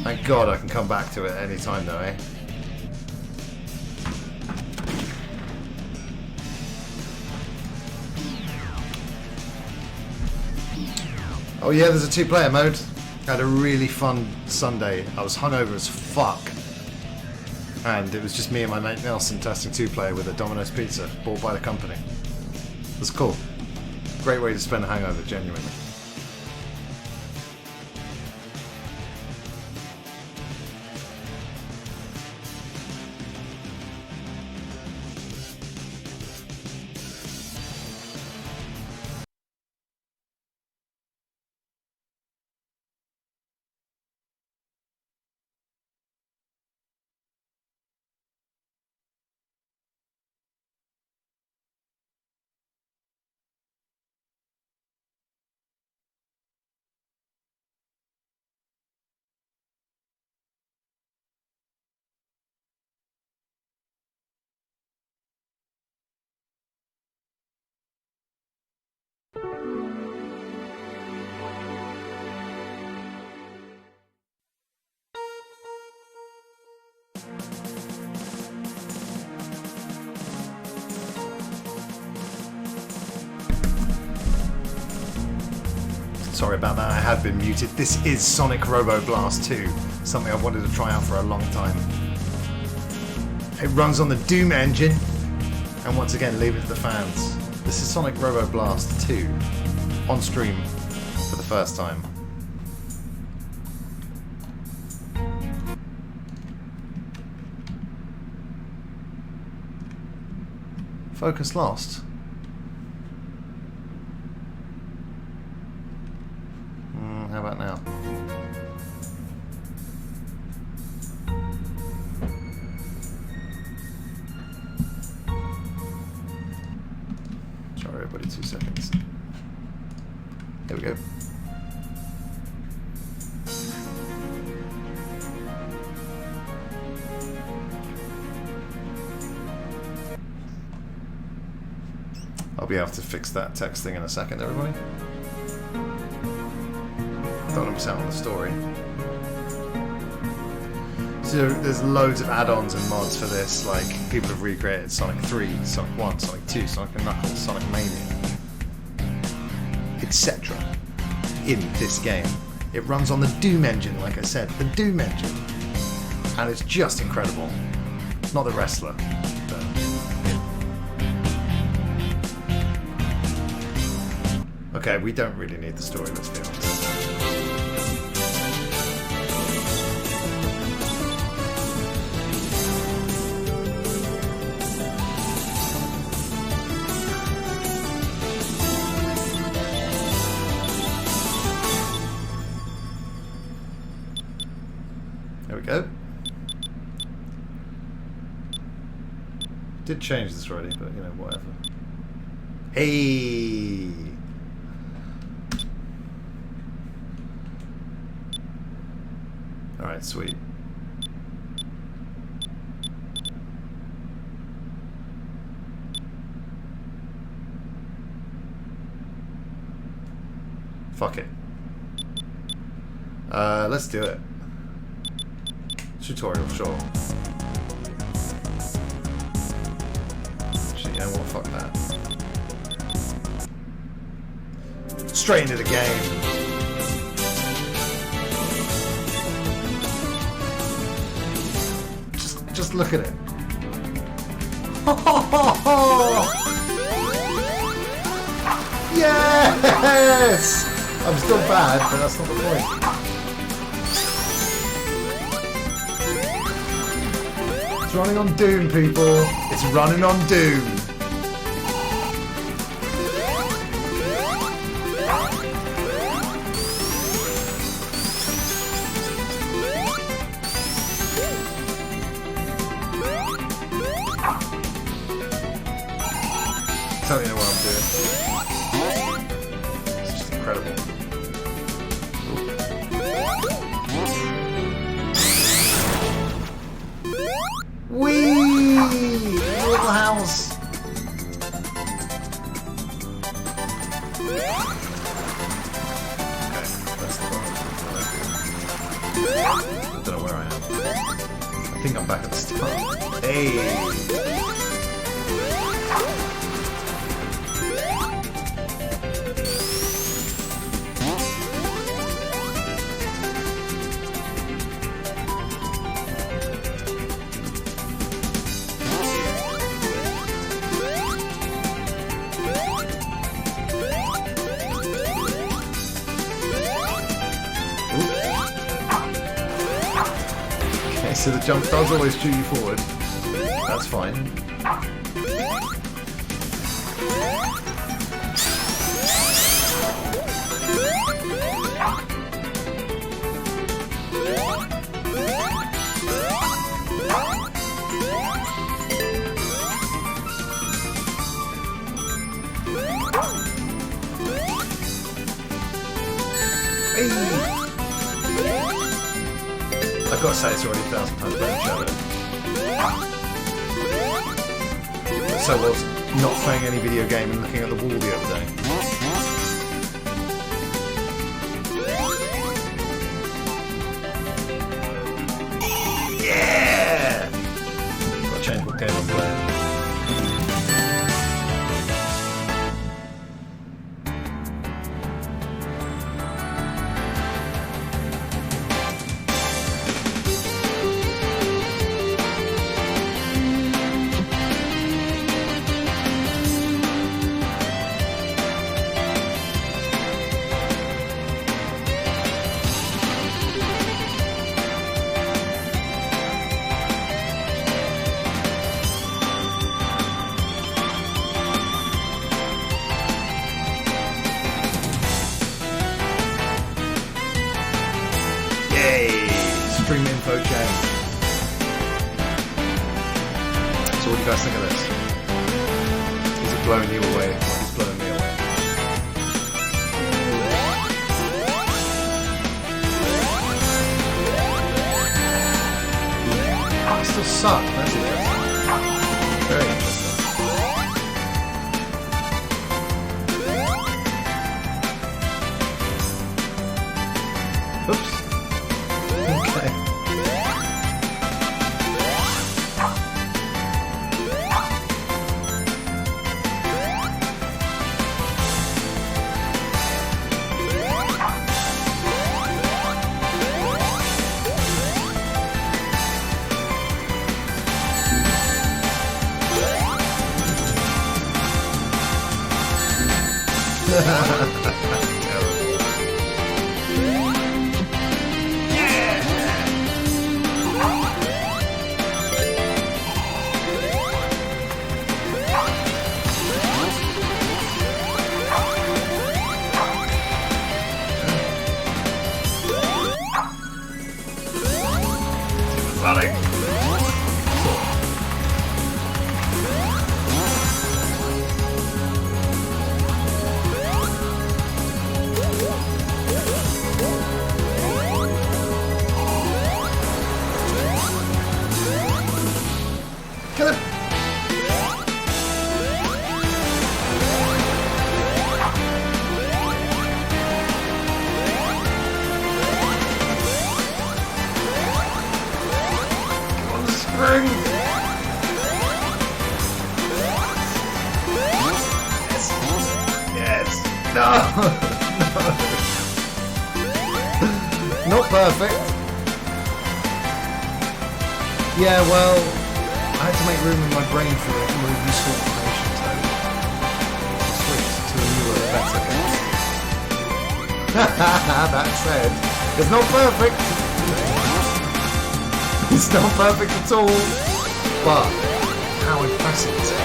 Thank God I can come back to it at any time though, eh? Oh yeah, there's a 2-player mode. I had a really fun Sunday. I was hungover as fuck. And it was just me and my mate Nelson testing 2-player with a Domino's pizza bought by the company. It was cool. Great way to spend a hangover, genuinely. Sorry about that, I have been muted. This is Sonic Robo Blast 2, something I've wanted to try out for a long time. It runs on the Doom engine, and once again, leave it to the fans. This is Sonic Robo Blast 2, on stream for the first time. Focus lost. How about now? Sorry everybody, 2 seconds. There we go. I'll be able to fix that text thing in a second, everybody. I don't want to miss out on the story. So there's loads of add-ons and mods for this, like people have recreated Sonic 3, Sonic 1, Sonic 2, Sonic & Knuckles, Sonic Mania, etc. in this game. It runs on the Doom engine, like I said, the Doom engine. And it's just incredible. Not the wrestler, but okay, we don't really need the story, let's be honest. There we go. Did change this already, but you know, whatever. Hey! Alright, sweet. Fuck it. Let's do it. Tutorial, sure. Actually, you know what? Fuck that. Straight into the game. Just look at it. Yes! I'm still bad, but that's not the point. It's running on Doom, people. It's running on Doom. Totally know what I'm doing. Whee! Little house. Okay, that's the one. I don't know where I am. I think I'm back at the start. Hey! So the jump does always shoot you forward. That's fine. I've got to say it's already 1,000 times better than Shadow. So was not playing any video game and looking at the wall the other day. Yeah! Got to change what game I'm playing. Stream info chain. So what do you guys think of this? Is it blowing you away like it's blowing me away? I still suck, that's interesting. Very interesting. Oops. Okay. Not perfect. Yeah, well, I had to make room in my brain for a more useful information tone. I switched to a newer, better game. That said, it's not perfect. It's not perfect at all. But how impressive is it?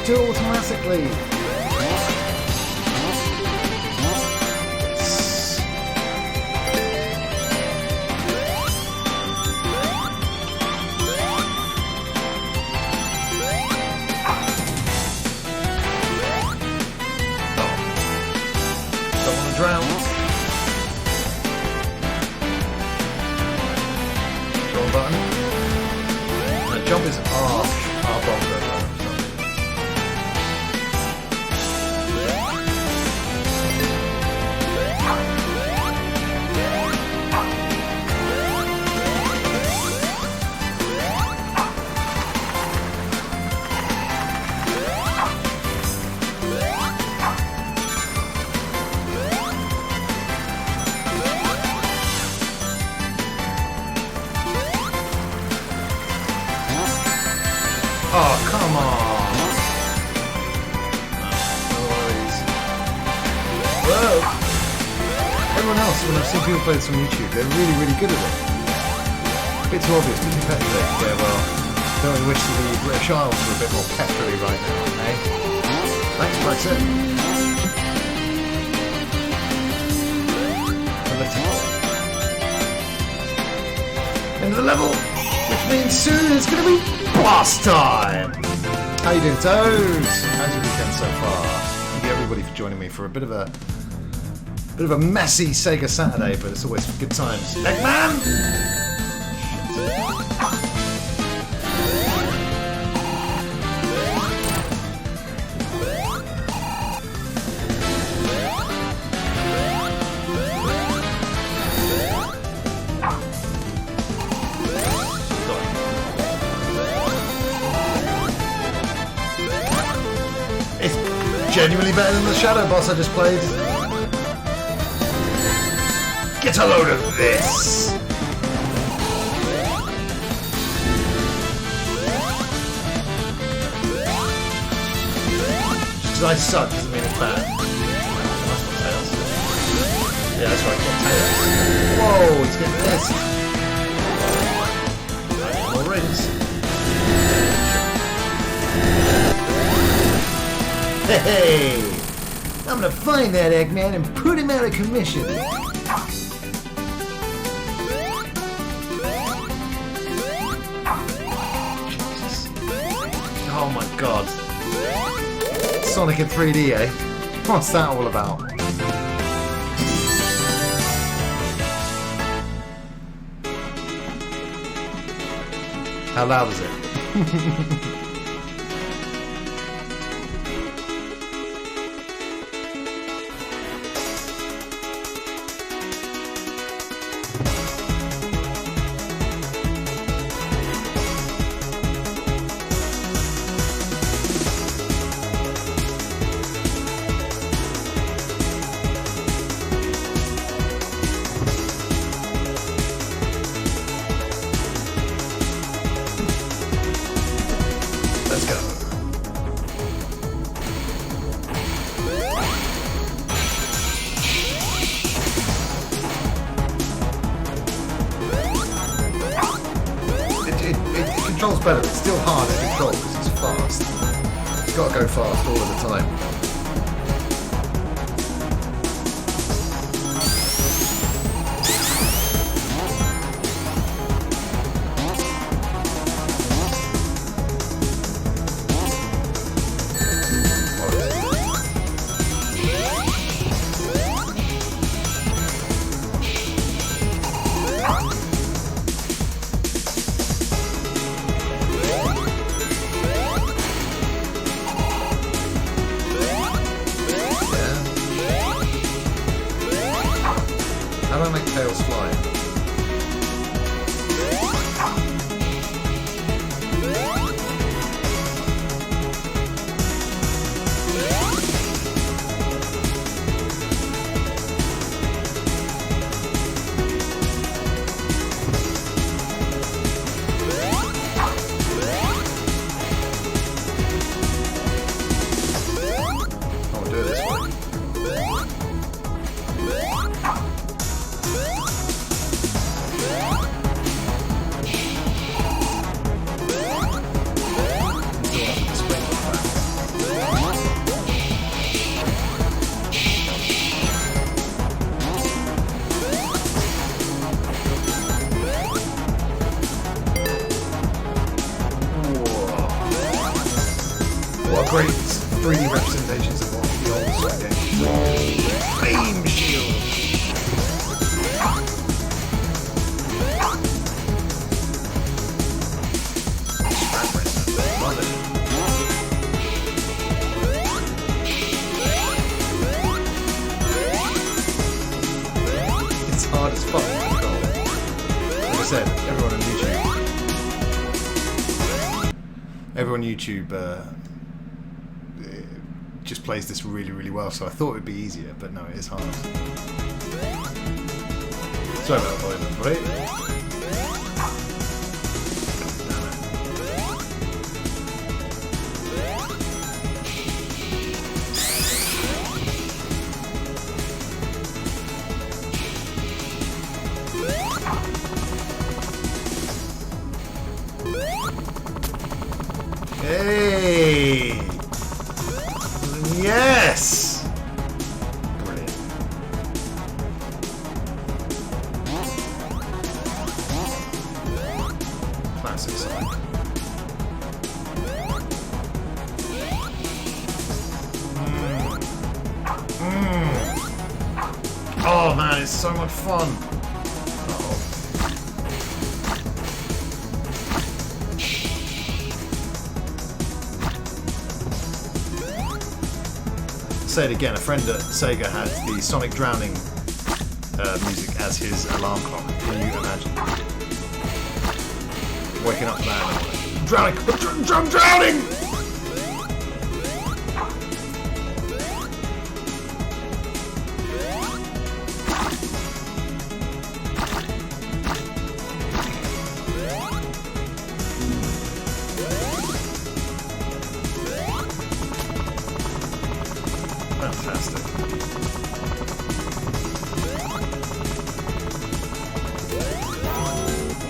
Do it automatically. Don't want to drown. everyone else, when I've seen people play this on YouTube, they're really, really good at it. A bit too obvious, bit competitive. Yeah, well, don't we wish the British Isles were a bit more peppery right now, eh? Thanks, Brexit. Political. End of the level, which means soon it's going to be blast time. How you doing, Toads? How's your weekend so far? Thank you everybody for joining me for a bit of a messy Sega Saturday, but it's always good times. Eggman! Genuinely better than the Shadow boss I just played. Get a load of this! Just because I suck doesn't mean it's bad. That's what Tails. Yeah, that's right, get Tails. Whoa, he's getting pissed. I need more rings. Hey! I'm gonna find that Eggman and put him out of commission. Jesus. Oh my god. Sonic in 3D, eh? What's that all about? How loud is it? Better, it's still hard to control because it's fast. It's got to go fast all of the time. Great 3D representations of what the old Sonic games. Beam shield! Love it. It's hard as fuck to control. Like I said, everyone on YouTube just plays this really, really well, so I thought it would be easier, but no, it is hard. Sorry about that, everybody. Yes! Brilliant. Classic Sonic. Oh man, it's so much fun. Uh-oh. Say it again, a friend at Sega had the Sonic Drowning music as his alarm clock. Can you imagine? Waking up to that. I'm drowning! I'm drowning! Fantastic.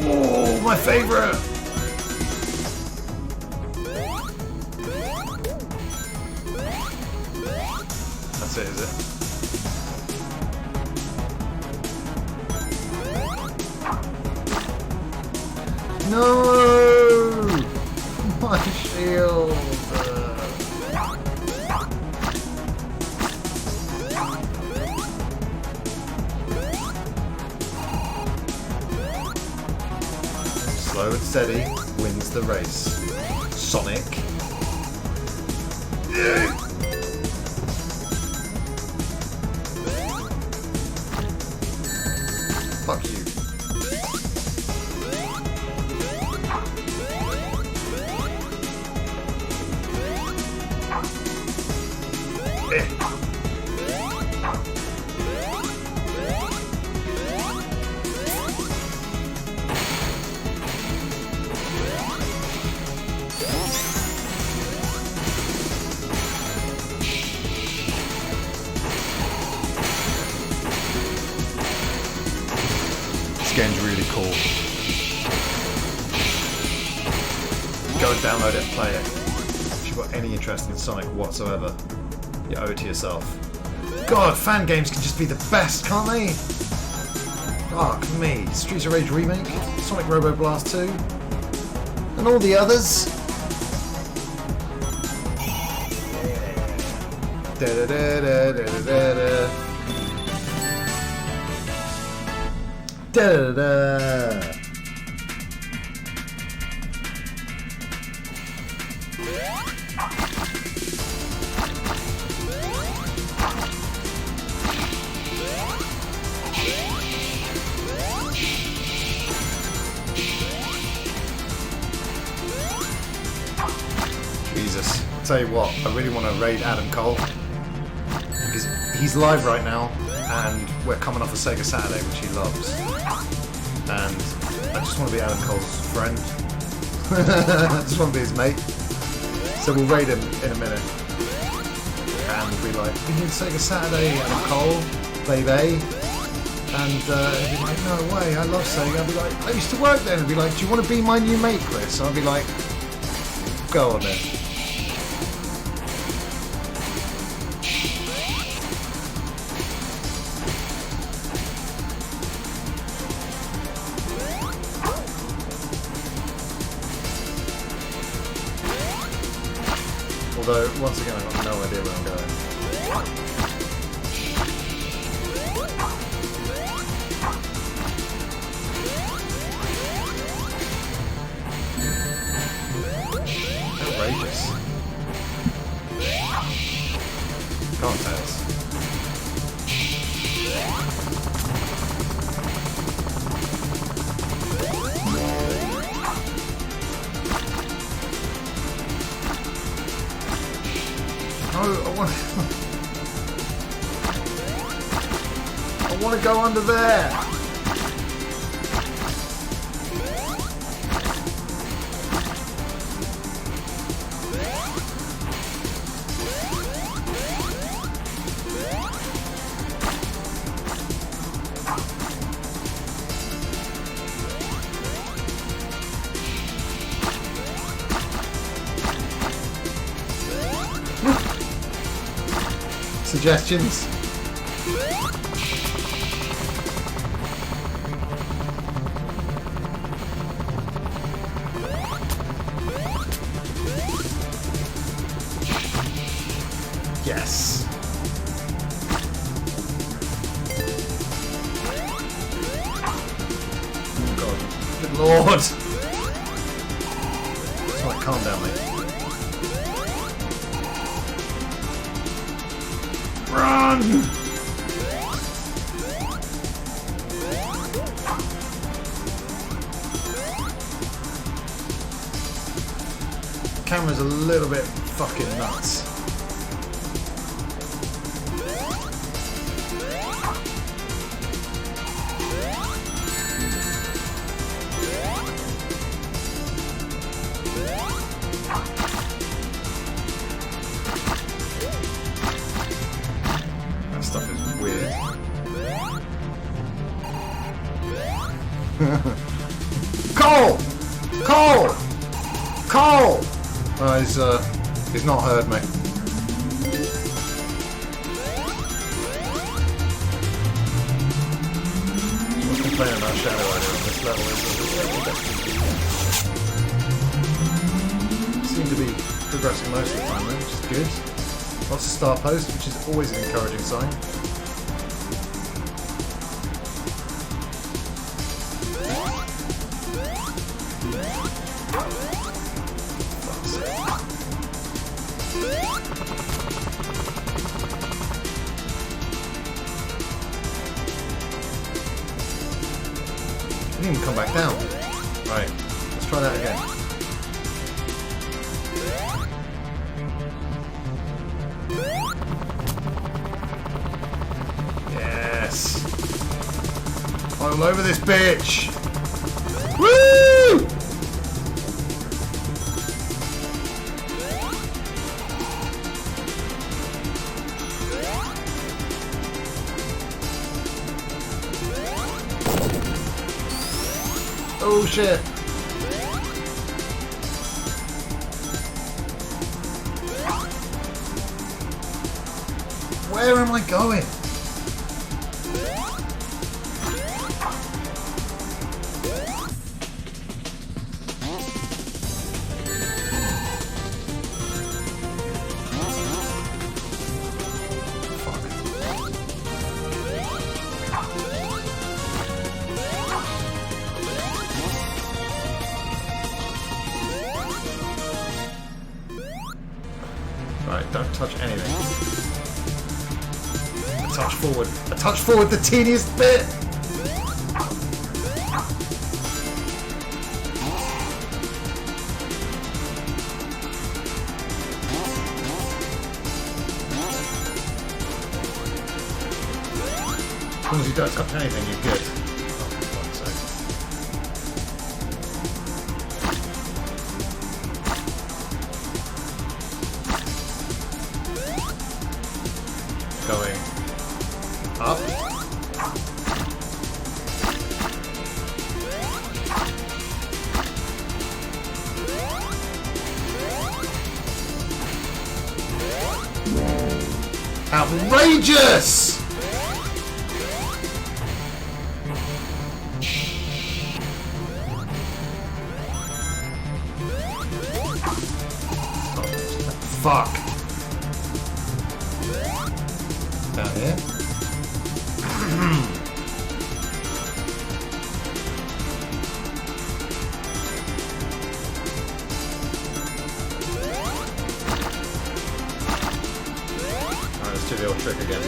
Oh, my favorite! That's it, is it? No! My shield! Slow and steady wins the race. Sonic. Fuck you. This game's really cool. Go and download it and play it. If you've got any interest in Sonic whatsoever, you owe it to yourself. God, fan games can just be the best, can't they? Fuck me. Streets of Rage Remake, Sonic Robo Blast 2, and all the others. Da da da da da da da. Da da da. Jesus. Tell you what, I really want to raid Adam Cole because he's live right now and we're coming off a Sega Saturday, which he loves. And I just want to be Adam Cole's friend. I just want to be his mate. So we'll raid him in a minute. And we'll be like, we need Sega Saturday, Adam Cole, baby. And he'll be like, no way, I love Sega. I'll be like, I used to work there. And he'll be like, do you want to be my new mate, Chris? And I'll be like, go on then. Although, once again, I've got no idea where I'm going. Outrageous. Can't tell us. I want to go under there. suggestions? Yes. Oh God. Good Lord. It's like, calm down, mate. Run! Camera's a little bit fucking nuts. That stuff is weird. Cole! Cole! Cole! He's not heard me. What's complaining about shadow idea on this level is seem to be progressing most of the time though, which is good. Lots of star posts, which is always an encouraging sign. Didn't even come back down. Right, let's try that again. Yes. All over this bitch. Woo! Oh shit. Where am I going? Right, don't touch anything. A touch forward. A touch forward, the teeniest bit! As long as you don't touch anything, you're good. Oh, for fuck's sake. Going up. Outrageous! Fuck. Down here. Alright, let's do the old trick again.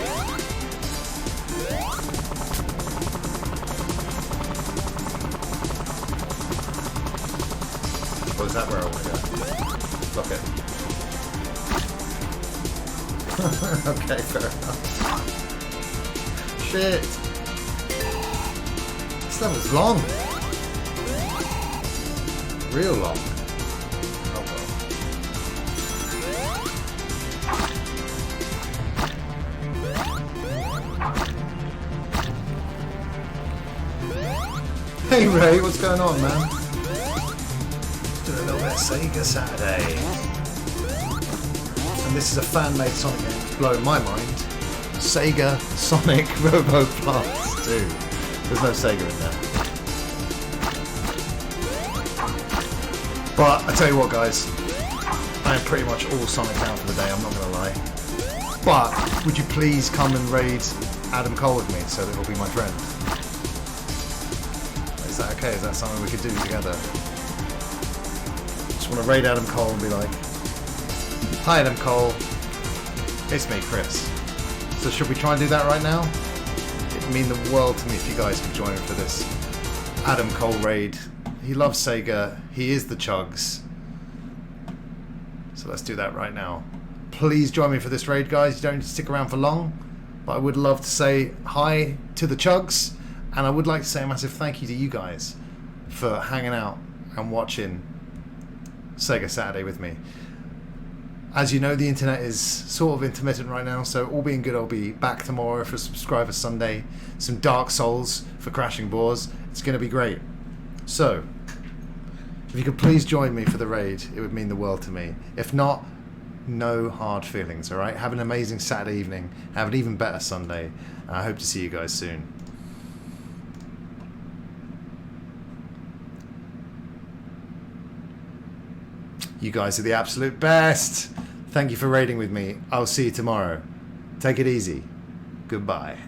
Oh, is that where I want to go? Look it. Okay, fair enough. Shit. This level's long. Real long. Oh well. Hey Ray, what's going on, man? Just doing a little bit of Sega Saturday. And this is a fan-made Sonic game. It's blowing my mind. Sega Sonic Robo Plus 2. There's no Sega in there. But I tell you what, guys, I am pretty much all Sonic out for the day, I'm not going to lie. But would you please come and raid Adam Cole with me so that he'll be my friend? Is that okay? Is that something we could do together? Just want to raid Adam Cole and be like, hi Adam Cole, it's me, Chris. So should we try and do that right now? It'd mean the world to me if you guys could join me for this Adam Cole raid. He loves Sega, he is the Chugs. So let's do that right now. Please join me for this raid, guys. You don't need to stick around for long, but I would love to say hi to the Chugs, and I would like to say a massive thank you to you guys for hanging out and watching Sega Saturday with me. As you know, the internet is sort of intermittent right now, so all being good, I'll be back tomorrow for Subscriber Sunday, some Dark Souls for Crashing Boars. It's going to be great. So, if you could please join me for the raid, it would mean the world to me. If not, no hard feelings, alright? Have an amazing Saturday evening. Have an even better Sunday. And I hope to see you guys soon. You guys are the absolute best. Thank you for raiding with me. I'll see you tomorrow. Take it easy. Goodbye.